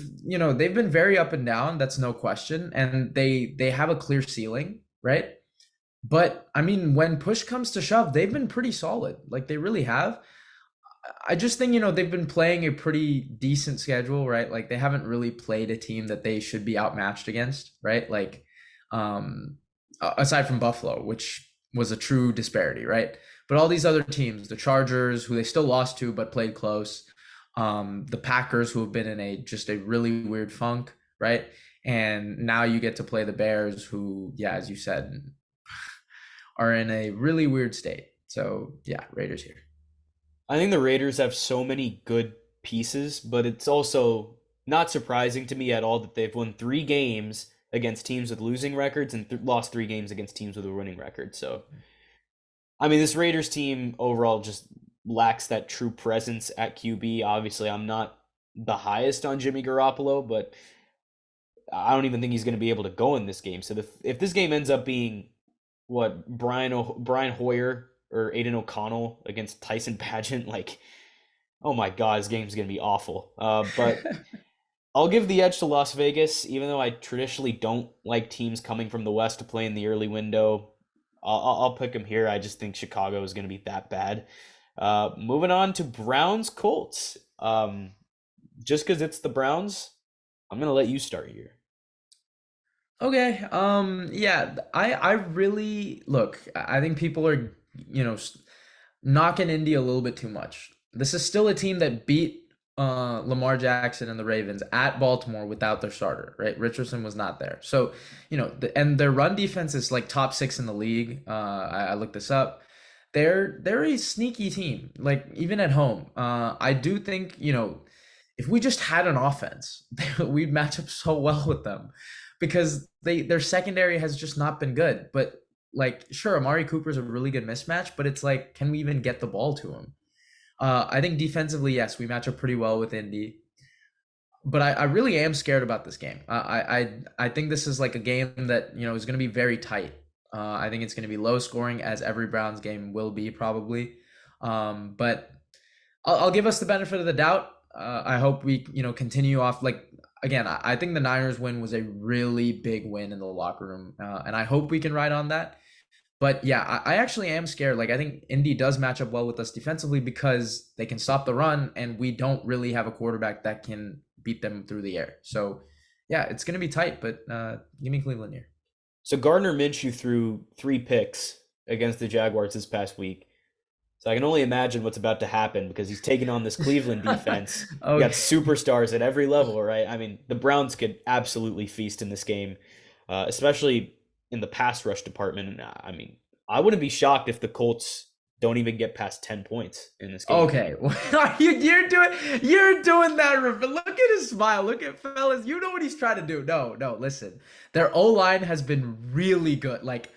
been very up and down. That's no question, and they have a clear ceiling, right? But I mean, when push comes to shove, they've been pretty solid. Like they really have. I just think, they've been playing a pretty decent schedule, right? Like they haven't really played a team that they should be outmatched against, right? Like, aside from Buffalo, which was a true disparity, right? But all these other teams, the Chargers, who they still lost to but played close, the Packers, who have been in a just a really weird funk. right? And now you get to play the Bears, who, yeah, as you said, are in a really weird state. So yeah, Raiders here. I think the Raiders have so many good pieces, but it's also not surprising to me at all that they've won 3 games against teams with losing records and lost 3 games against teams with a winning record. So, I mean, this Raiders team overall just lacks that true presence at QB. Obviously, I'm not the highest on Jimmy Garoppolo, but I don't even think he's going to be able to go in this game. So if this game ends up being what Brian Hoyer or Aiden O'Connell against Tyson Pageant, like, oh my God, this game's going to be awful. But I'll give the edge to Las Vegas, even though I traditionally don't like teams coming from the West to play in the early window. I'll pick them here. I just think Chicago is going to be that bad. Moving on to Browns Colts. Just because it's the Browns, I'm going to let you start here. Okay. Yeah, I really look. I think people are, knocking Indy a little bit too much. This is still a team that beat Lamar Jackson and the Ravens at Baltimore without their starter, right? Richardson was not there. So, and their run defense is like top 6 in the league. I looked this up. They're a sneaky team, like even at home. I do think, if we just had an offense, we'd match up so well with them because their secondary has just not been good. But like, sure, Amari Cooper's a really good mismatch, but it's like, can we even get the ball to him? I think defensively, yes, we match up pretty well with Indy, but I really am scared about this game. I think this is like a game that is going to be very tight. I think it's going to be low scoring, as every Browns game will be probably. But I'll give us the benefit of the doubt. I hope we continue off like again. I think the Niners win was a really big win in the locker room, and I hope we can ride on that. But yeah, I actually am scared. Like I think Indy does match up well with us defensively because they can stop the run, and we don't really have a quarterback that can beat them through the air. So yeah, it's gonna be tight. But give me Cleveland here. So Gardner Minshew threw 3 picks against the Jaguars this past week. So I can only imagine what's about to happen because he's taking on this Cleveland defense. You got Okay. superstars at every level, right? I mean, the Browns could absolutely feast in this game, especially in the pass rush department. I mean, I wouldn't be shocked if the Colts don't even get past 10 points in this game. Okay, you're doing that. Look at his smile. Look at fellas. You know what he's trying to do. No, no. Listen, their O line has been really good. Like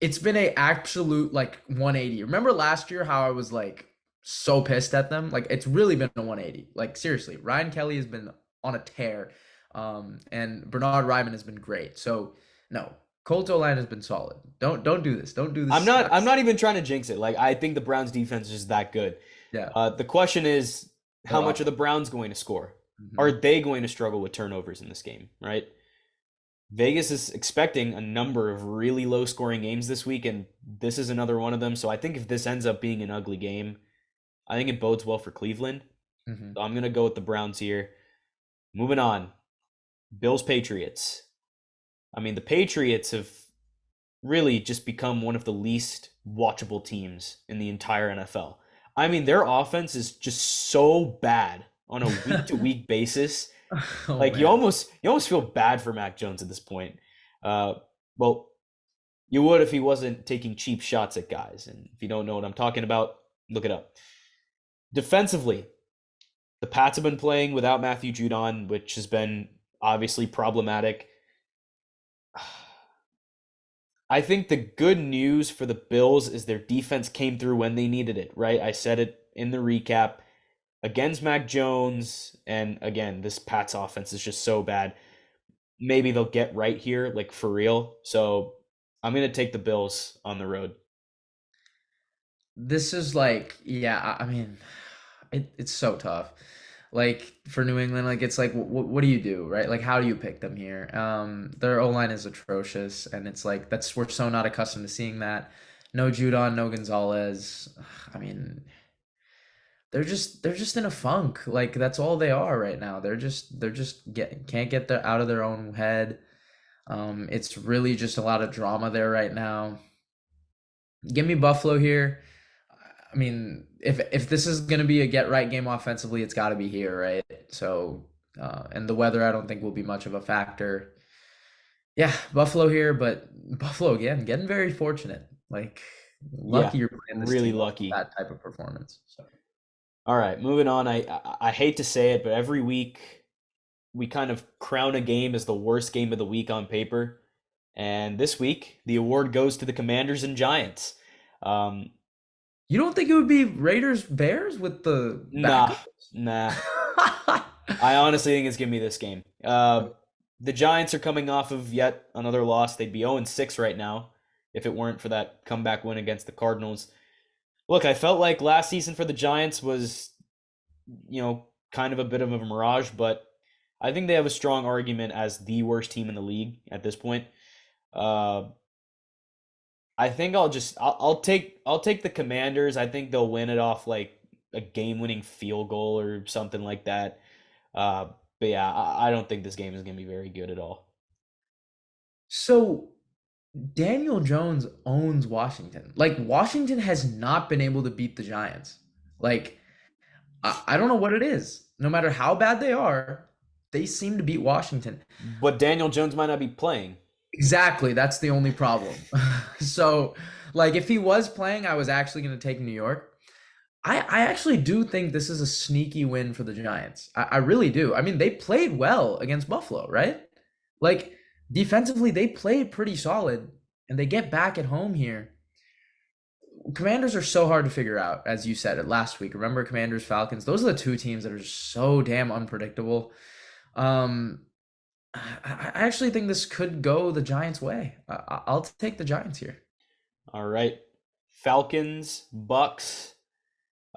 it's been a absolute like 180. Remember last year how I was like so pissed at them? Like it's really been a 180. Like seriously, Ryan Kelly has been on a tear, and Bernard Ryman has been great. So no, Colts O line has been solid. Don't do this. Don't do I'm this. not I'm not even trying to jinx it. Like I think the Browns defense is that good. Yeah, The question is how their much are offense. the Browns going to score? Are Mhm. they going to struggle with turnovers in this game, right? Vegas is expecting a number of really low scoring games this week, and this is another one of them. So I think if this ends up being an ugly game, I think it bodes well for Cleveland. Mhm. So I'm going to go with the Browns here. Moving on. Bills Patriots. I mean, the Patriots have really just become one of the least watchable teams in the entire NFL. I mean, their offense is just so bad on a week to week basis. Oh Like man. you almost feel bad for Mac Jones at this point. Uh, well, you would if he wasn't taking cheap shots at guys. And if you don't know what I'm talking about, look it up. Defensively, the Pats have been playing without Matthew Judon, which has been obviously problematic. I think the good news for the Bills is their defense came through when they needed it, right? I said it in the recap against Mac Jones. And again, this Pats offense is just so bad. Maybe they'll get right here, like for real. So I'm going to take the Bills on the road. This is like, yeah, I mean, it's so tough. Like for New England, like it's like, what do you do, right? Like, how do you pick them here? Their O line is atrocious, and it's like that's we're so not accustomed to seeing that. No Judon, no Gonzalez. I mean, they're just in a funk. Like that's all they are right now. They're just can't get their out of their own head. It's really just a lot of drama there right now. Give me Buffalo here. I mean, if this is gonna be a get right game offensively, it's got to be here, right? So And the weather, I don't think will be much of a factor. Yeah, Buffalo here, but Buffalo again, getting very fortunate. Like, Yeah, lucky you're playing this really team off of lucky. that type of performance. So, All right, moving on. I hate to say it, but every week we kind of crown a game as the worst game of the week on paper. And this week, the award goes to the Commanders and Giants. Um, you don't think it would be Raiders Bears with the nah, backup? nah. I honestly think it's gonna be this game. The Giants are coming off of yet another loss. They'd be 0-6 right now if it weren't for that comeback win against the Cardinals. Look, I felt like last season for the Giants was, kind of a bit of a mirage, but I think they have a strong argument as the worst team in the league at this point. Uh, I think I'll take the Commanders. I think they'll win it off like a game-winning field goal or something like that. Uh, but yeah, I don't think this game is going to be very good at all. So Daniel Jones owns Washington. Like Washington has not been able to beat the Giants. Like I don't know what it is. No matter how bad they are, they seem to beat Washington. But Daniel Jones might not be playing. Exactly. That's the only problem. So, like, if he was playing, I was actually going to take New York. I actually do think this is a sneaky win for the Giants. I really do. I mean, they played well against Buffalo, right? Like, defensively, they played pretty solid, and they get back at home here. Commanders are so hard to figure out, as you said it last week. Remember Commanders, Falcons? Those are the two teams that are just so damn unpredictable. Um, I actually think this could go the Giants' way. I'll take the Giants here. All right. Falcons, Bucks.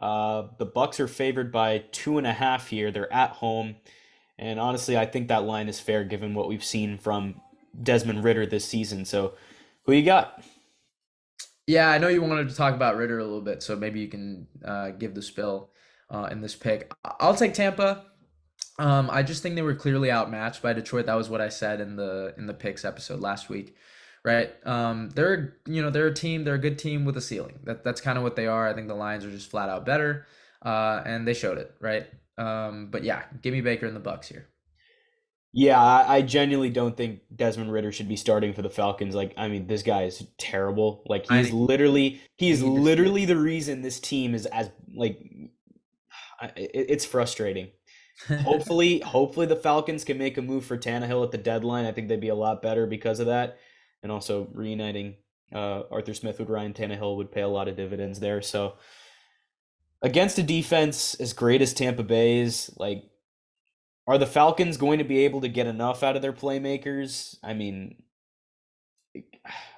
The Bucks are favored by 2.5 here. They're at home. And honestly, I think that line is fair given what we've seen from Desmond Ritter this season. So, who you got? Yeah, I know you wanted to talk about Ritter a little bit, so maybe you can give the spill in this pick. I'll take Tampa. I just think they were clearly outmatched by Detroit. That was what I said in the picks episode last week, right? They're a team. They're a good team with a ceiling. That's kind of what they are. I think the Lions are just flat out better, and they showed it, right? But yeah, give me Baker and the Bucks here. Yeah, I genuinely don't think Desmond Ritter should be starting for the Falcons. Like, I mean, this guy is terrible. Like, I he's need to see literally the reason this team is as like it's frustrating. it. Hopefully the Falcons can make a move for Tannehill at the deadline. I think they'd be a lot better because of that, and also reuniting Arthur Smith with Ryan Tannehill would pay a lot of dividends there. So against a defense as great as Tampa Bay's, like, are the Falcons going to be able to get enough out of their playmakers? I mean,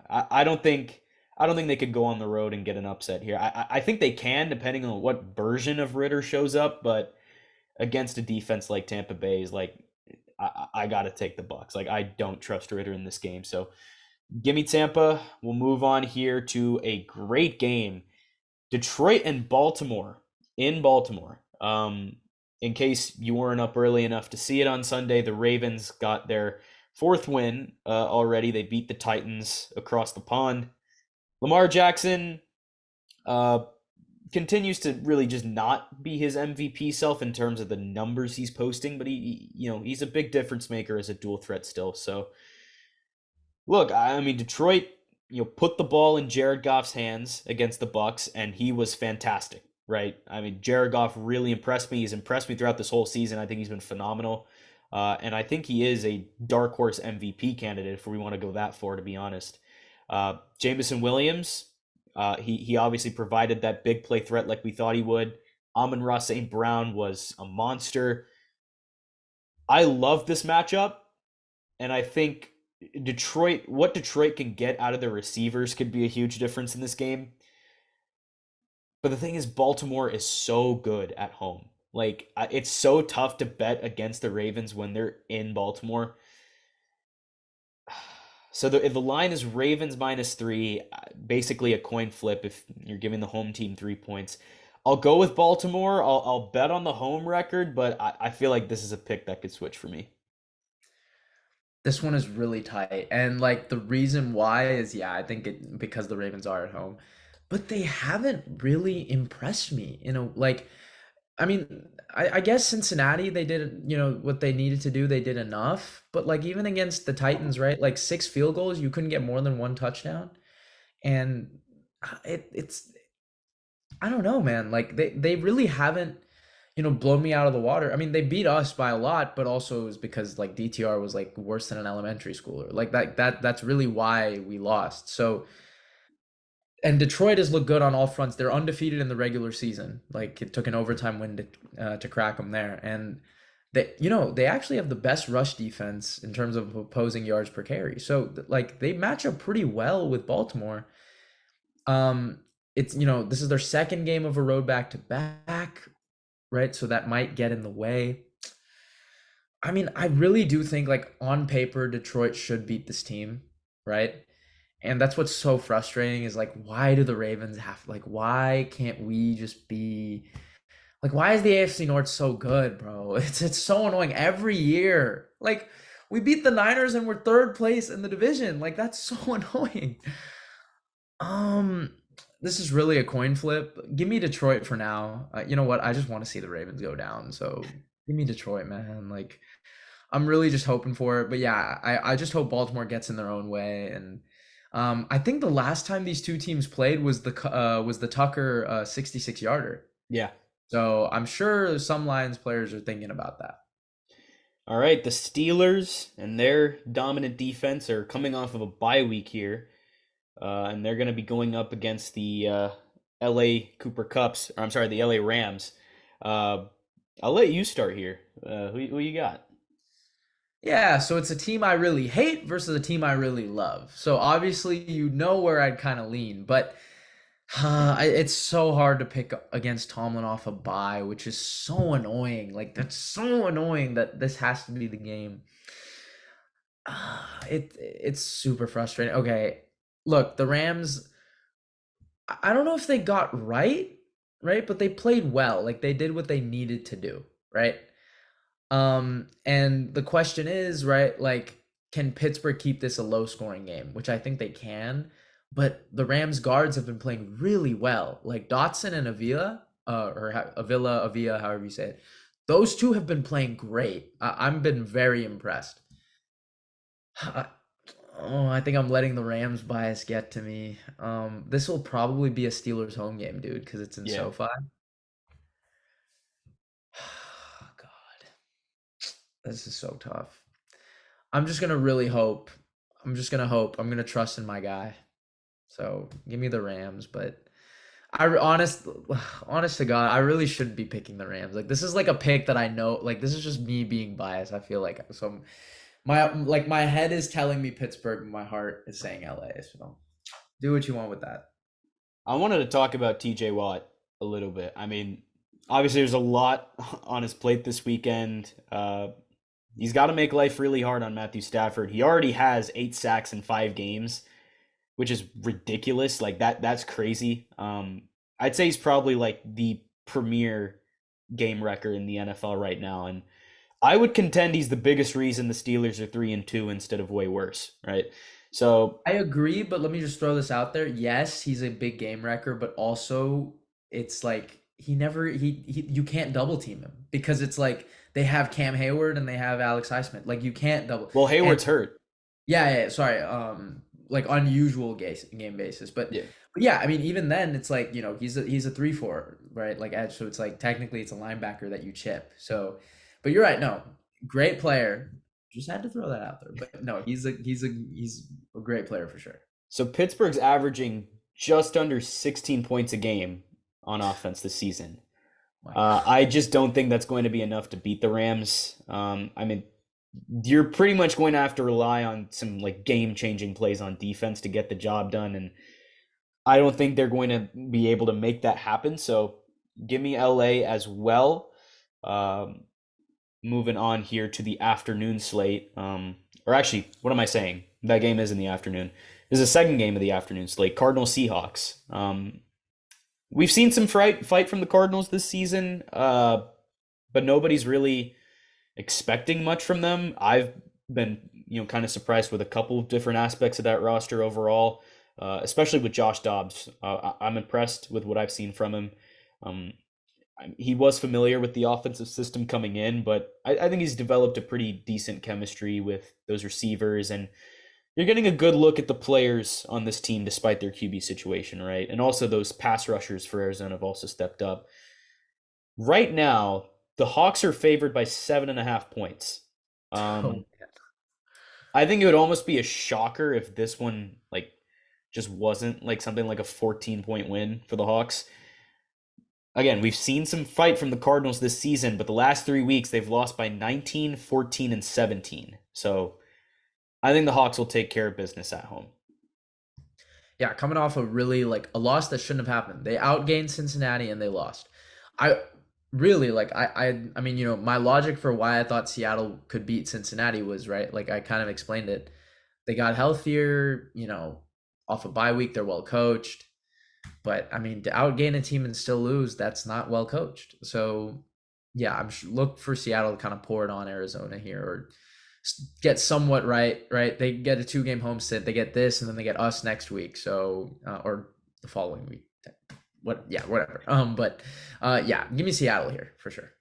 I don't think they could go on the road and get an upset here. I think they can, depending on what version of Ritter shows up, but against a defense like Tampa Bay's, like, I got to take the Bucks. Like, I don't trust Ritter in this game. So give me Tampa. We'll move on here to a great game. Detroit and Baltimore in Baltimore. In case you weren't up early enough to see it on Sunday, the Ravens got their fourth win already. They beat the Titans across the pond. Lamar Jackson uh, continues to really just not be his MVP self in terms of the numbers he's posting, but he's a big difference maker as a dual threat still. So look, I mean, Detroit, put the ball in Jared Goff's hands against the Bucks, and he was fantastic, right? I mean, Jared Goff really impressed me. He's impressed me throughout this whole season. I think he's been phenomenal, and I think he is a dark horse MVP candidate if we want to go that far, to be honest. Jameson Williams, he obviously provided that big play threat like we thought he would. Amon-Ra St. Brown was a monster. I love this matchup, and I think what Detroit can get out of their receivers could be a huge difference in this game. But the thing is, Baltimore is so good at home. Like, it's so tough to bet against the Ravens when they're in Baltimore. So the line is Ravens -3, basically a coin flip if you're giving the home team 3 points. I'll go with Baltimore. I'll bet on the home record, but I feel like this is a pick that could switch for me. This one is really tight. And like the reason why is yeah, I think it because the Ravens are at home. But they haven't really impressed me, I mean, I guess Cincinnati, they did, what they needed to do, they did enough. But like even against the Titans, right? Like 6 field goals, you couldn't get more than one touchdown. And it's I don't know, man. Like they really haven't, blown me out of the water. I mean, they beat us by a lot, but also it was because like DTR was like worse than an elementary schooler. Like that's really why we lost. So and Detroit has looked good on all fronts. They're undefeated in the regular season. Like it took an overtime win to crack them there, and they actually have the best rush defense in terms of opposing yards per carry. So like they match up pretty well with Baltimore. Um, it's this is their second game of a road back to back, right? So that might get in the way. I mean, I really do think like on paper Detroit should beat this team, right? And that's what's so frustrating is like why do the Ravens have like why can't we just be like why is the AFC North so good, bro? It's so annoying every year. Like we beat the Niners and we're third place in the division. Like that's so annoying. Um this is really a coin flip. Give me Detroit for now. You know what? I just want to see the Ravens go down. So give me Detroit, man. Like I'm really just hoping for it. But yeah, I just hope Baltimore gets in their own way. And I think the last time these two teams played was the Tucker 66 yarder. Yeah. So I'm sure some Lions players are thinking about that. All right, the Steelers and their dominant defense are coming off of a bye week here, and they're going to be going up against the L.A. Cooper Cups. Or I'm sorry, the L.A. Rams. Uh, I'll let you start here. Who you got? Yeah, so it's a team I really hate versus a team I really love. So obviously you know where I'd kind of lean, but it's so hard to pick against Tomlin off a bye, which is so annoying. Like that's so annoying that this has to be the game. It's super frustrating. Okay, look, the Rams. I don't know if they got right, but they played well. Like they did what they needed to do, right? And the question is, right, like, can Pittsburgh keep this a low scoring game? Which I think they can, but the Rams guards have been playing really well. Like Dotson and Avila, Avila, however you say it. Those two have been playing great. I've been very impressed. I, oh, I think I'm letting the Rams bias get to me. This will probably be a Steelers home game, dude, because it's in Yeah. SoFi. God, this is so tough. I'm just gonna really hope. I'm just gonna hope. I'm gonna trust in my guy. So give me the Rams, but honest to God, I really shouldn't be picking the Rams. Like this is like a pick that I know. Like this is just me being biased. I feel like so my head is telling me Pittsburgh, and my heart is saying LA. So do what you want with that. I wanted to talk about TJ Watt a little bit. I mean, obviously, there's a lot on his plate this weekend. He's got to make life really hard on Matthew Stafford. He already has 8 sacks in 5 games, which is ridiculous. Like that's crazy. I'd say he's probably like the premier game wrecker in the NFL right now, and I would contend he's the biggest reason the Steelers are 3-2 instead of way worse, right? So I agree, but let me just throw this out there. Yes, he's a big game wrecker, but also it's like he never he you can't double team him because it's like they have Cam Hayward and they have Alex Highsmith. Like you can't double. well, And Hayward's hurt. yeah, sorry. Like unusual game basis, Yeah. but yeah, I mean even then it's like he's a 3-4 right like edge, so it's like technically it's a linebacker that you chip. So, but you're right. No, great player. Just had to throw that out there. But no, he's a great player for sure. So Pittsburgh's averaging just under 16 points a game on offense this season. My God. I just don't think that's going to be enough to beat the Rams. I mean, you're pretty much going to have to rely on some like game-changing plays on defense to get the job done, and I don't think they're going to be able to make that happen. So give me LA as well. Um, Moving on here to the afternoon slate. Or actually, what am I saying? That game is in the afternoon. This is the second game of the afternoon slate. Cardinals Seahawks. We've seen some fight from the Cardinals this season, but nobody's really expecting much from them. I've been, kind of surprised with a couple of different aspects of that roster overall, especially with Josh Dobbs. I'm impressed with what I've seen from him. Um, he was familiar with the offensive system coming in, but I think he's developed a pretty decent chemistry with those receivers, and you're getting a good look at the players on this team despite their QB situation, right? And also those pass rushers for Arizona have also stepped up. Right now, the Hawks are favored by 7.5 points. Oh, Um, I think it would almost be a shocker if this one like just wasn't like something like a 14-point win for the Hawks. Again, we've seen some fight from the Cardinals this season, but the last 3 weeks they've lost by 19, 14, and 17. So I think the Hawks will take care of business at home. yeah, coming off a really like a loss that shouldn't have happened. They outgained Cincinnati and they lost. I really like I mean, my logic for why I thought Seattle could beat Cincinnati was right. Like I kind of explained it. They got healthier, off a bye week, they're well coached. But I mean, to outgain a team and still lose, that's not well coached. So yeah, look for Seattle to kind of pour it on Arizona here or get somewhat right. Right, they get a 2-game homestand. They get this, and then they get us next week. So or the following week. What? Yeah, whatever. But yeah, give me Seattle here for sure.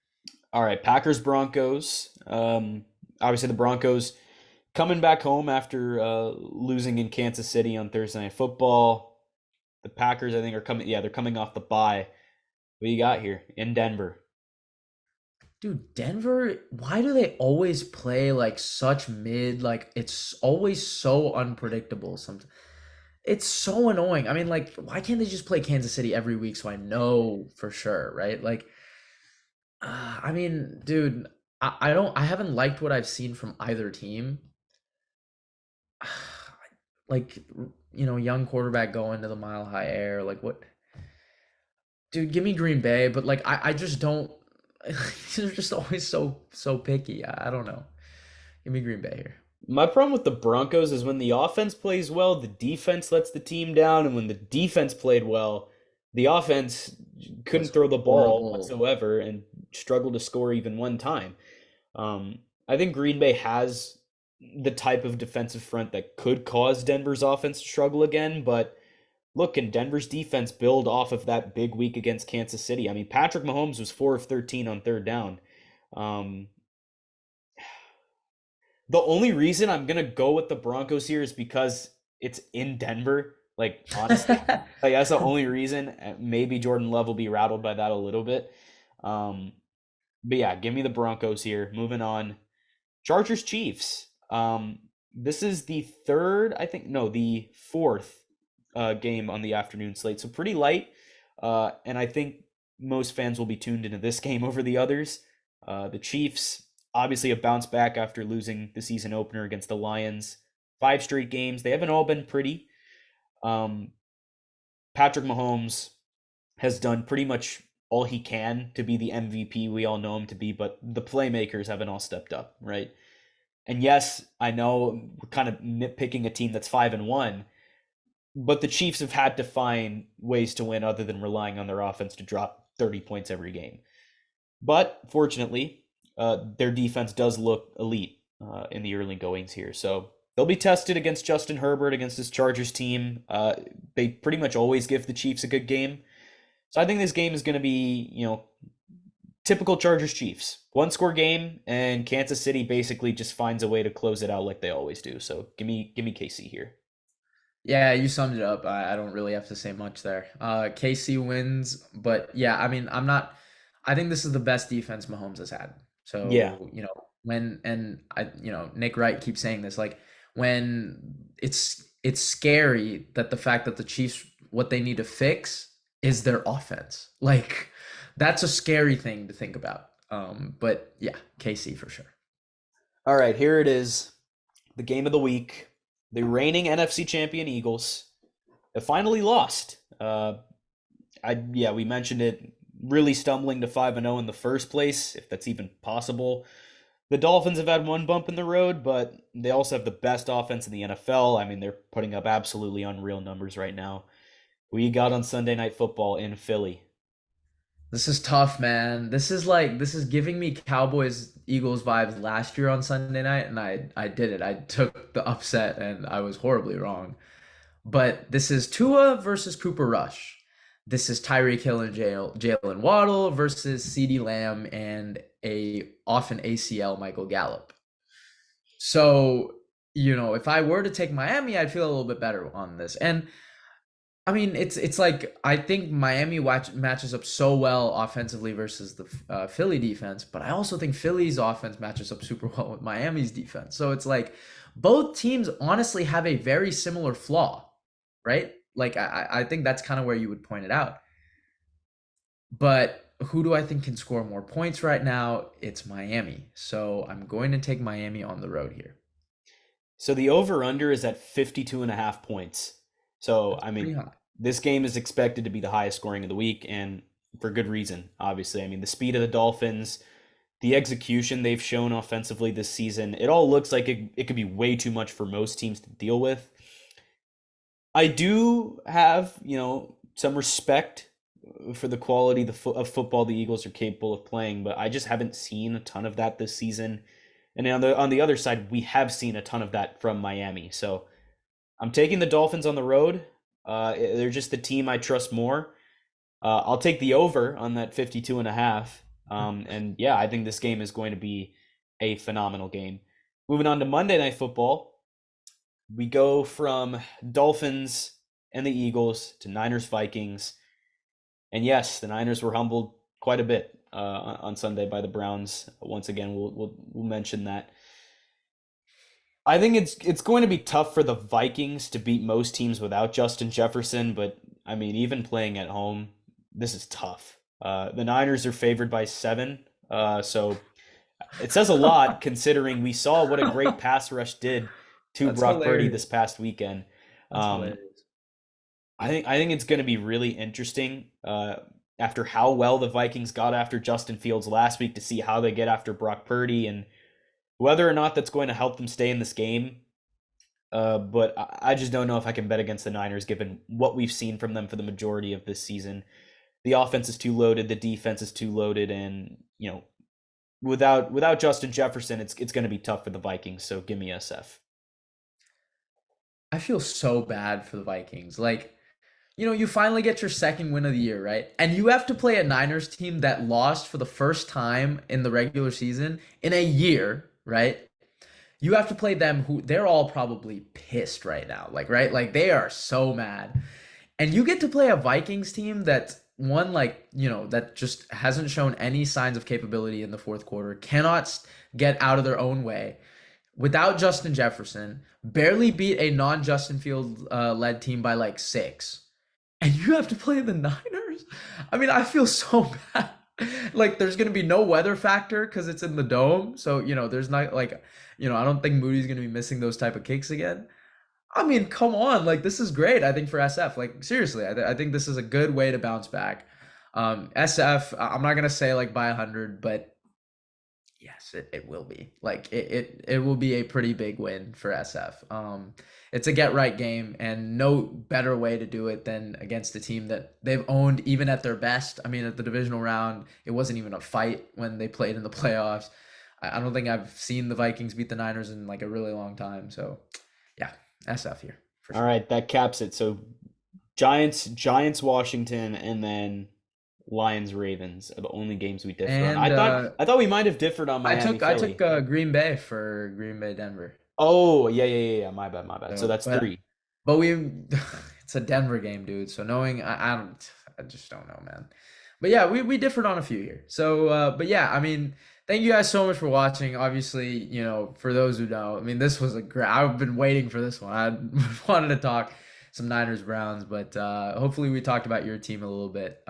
All right, Packers Broncos. Obviously the Broncos coming back home after losing in Kansas City on Thursday Night Football. The Packers, I think, are coming. Yeah, they're coming off the bye. What you got here in Denver? Dude, Denver, why do they always play like such mid? Like it's always so unpredictable. Sometimes it's so annoying. I mean, like, why can't they just play Kansas City every week so I know for sure, right? Like, I mean, dude, I haven't liked what I've seen from either team. Like, young quarterback going to the mile high air. Like, what? Dude, give me Green Bay, but like, I just don't. They're just always so picky. I don't know. Give me Green Bay here. My problem with the Broncos is when the offense plays well, the defense lets the team down, and when the defense played well, the offense couldn't Was throw the ball horrible. whatsoever and struggled to score even one time. I think Green Bay has the type of defensive front that could cause Denver's offense to struggle again, but look, can Denver's defense build off of that big week against Kansas City? I mean, Patrick Mahomes was 4 of 13 on third down. Um, the only reason I'm gonna go with the Broncos here is because it's in Denver. Like honestly, like that's the only reason. Maybe Jordan Love will be rattled by that a little bit. Um, but yeah, give me the Broncos here. Moving on. Chargers Chiefs. This is the third, I think, no, the fourth game on the afternoon slate. So pretty light. And I think most fans will be tuned into this game over the others. The Chiefs, obviously a bounce back after losing the season opener against the Lions. 5 straight games. They haven't all been pretty. Um, Patrick Mahomes has done pretty much all he can to be the MVP we all know him to be, but the playmakers haven't all stepped up, right? And yes, I know we're kind of nitpicking a team that's 5-1, but the Chiefs have had to find ways to win other than relying on their offense to drop 30 points every game. But fortunately, their defense does look elite in the early goings here. So they'll be tested against Justin Herbert, against this Chargers team. They pretty much always give the Chiefs a good game. So I think this game is going to be, typical Chargers Chiefs. One score game, and Kansas City basically just finds a way to close it out like they always do. So give me KC here. Yeah, you summed it up. I don't really have to say much there. KC wins, but yeah, I mean, I'm not. I think this is the best defense Mahomes has had. Yeah. So when and I Nick Wright keeps saying this, like when it's scary that the fact that the Chiefs what they need to fix is their offense. Like that's a scary thing to think about. But yeah, KC for sure. All right, here it is. The game of the week. The reigning NFC champion Eagles have finally lost. We mentioned it. Really stumbling to 5-0 in the first place, if that's even possible. The Dolphins have had one bump in the road, but they also have the best offense in the NFL. I mean, they're putting up absolutely unreal numbers right now. Who you got on Sunday Night Football in Philly? This is tough, man. This is giving me Cowboys Eagles vibes last year on Sunday night, and I did it. I took the upset, and I was horribly wrong. But this is Tua versus Cooper Rush. This is Tyreek Hill and Jalen Waddle versus CeeDee Lamb and a often ACL Michael Gallup. So, if I were to take Miami, I'd feel a little bit better on this. And I mean, it's like I think Miami matches up so well offensively versus the Philly defense, but I also think Philly's offense matches up super well with Miami's defense. So it's like both teams honestly have a very similar flaw, right? Like I think that's kind of where you would point it out. But who do I think can score more points right now? It's Miami. So I'm going to take Miami on the road here. So the over-under is at 52.5 points. So, That's I pretty mean, high. this game is expected to be the highest scoring of the week, and for good reason, obviously. I mean, the speed of the Dolphins, the execution they've shown offensively this season, it all looks like it could be way too much for most teams to deal with. I do have, some respect for the quality of football the Eagles are capable of playing, but I just haven't seen a ton of that this season. And on the other side, we have seen a ton of that from Miami. So I'm taking the Dolphins on the road. They're just the team I trust more. I'll take the over on that 52.5. And yeah, I think this game is going to be a phenomenal game. Moving on to Monday Night Football, we go from Dolphins and the Eagles to Niners Vikings. And yes, the Niners were humbled quite a bit on Sunday by the Browns. Once again, we'll mention that. I think it's going to be tough for the Vikings to beat most teams without Justin Jefferson, but I mean, even playing at home, this is tough. The Niners are favored by 7, so it says a lot considering we saw what a great pass rush did to That's Brock Purdy hilarious. this past weekend. That's Um, hilarious. I think it's going to be really interesting after how well the Vikings got after Justin Fields last week to see how they get after Brock Purdy and whether or not that's going to help them stay in this game. But I just don't know if I can bet against the Niners given what we've seen from them for the majority of this season. The offense is too loaded, the defense is too loaded, and without Justin Jefferson, it's going to be tough for the Vikings. So give me SF. I feel so bad for the Vikings. Like, you finally get your second win of the year, right? And you have to play a Niners team that lost for the first time in the regular season in a year, right? You have to play them who they're all probably pissed right now. Like, right? Like they are so mad. And you get to play a Vikings team that one like, that just hasn't shown any signs of capability in the fourth quarter, cannot get out of their own way without Justin Jefferson, barely beat a non-Justin Field led team by like 6 and you have to play the Niners? I mean, I feel so bad. Like, there's going to be no weather factor because it's in the dome. So, there's not like, I don't think Moody's going to be missing those type of kicks again. I mean, come on. Like, this is great, I think, for SF. Like, seriously, I think this is a good way to bounce back. SF, I'm not going to say like by 100, but yes, it will be. Like it will be a pretty big win for SF. It's a get right game, and no better way to do it than against a team that they've owned even at their best. I mean, at the divisional round, it wasn't even a fight when they played in the playoffs. I don't think I've seen the Vikings beat the Niners in like a really long time. So, yeah, SF here for All sure. right, that caps it. So Giants, Washington, and then Lions, Ravens are the only games we differ on. And I thought we might have differed on I Miami, took I took Philly. Green Bay for Green Bay Denver. Oh, yeah. My bad, my bad. So So, that's but 3. But we, it's a Denver game, dude. So knowing, I just don't know, man. But yeah, we differed on a few here. So, but yeah, I mean, thank you guys so much for watching. Obviously, for those who know, I mean, this was a great. I've been waiting for this one. I wanted to talk some Niners Browns, but hopefully we talked about your team a little bit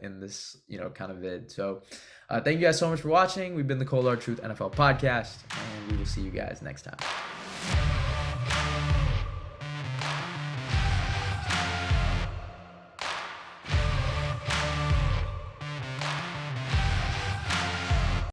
in this, kind of vid. So, thank you guys so much for watching. We've been the Cold Hard Truth NFL podcast, and we will see you guys next time.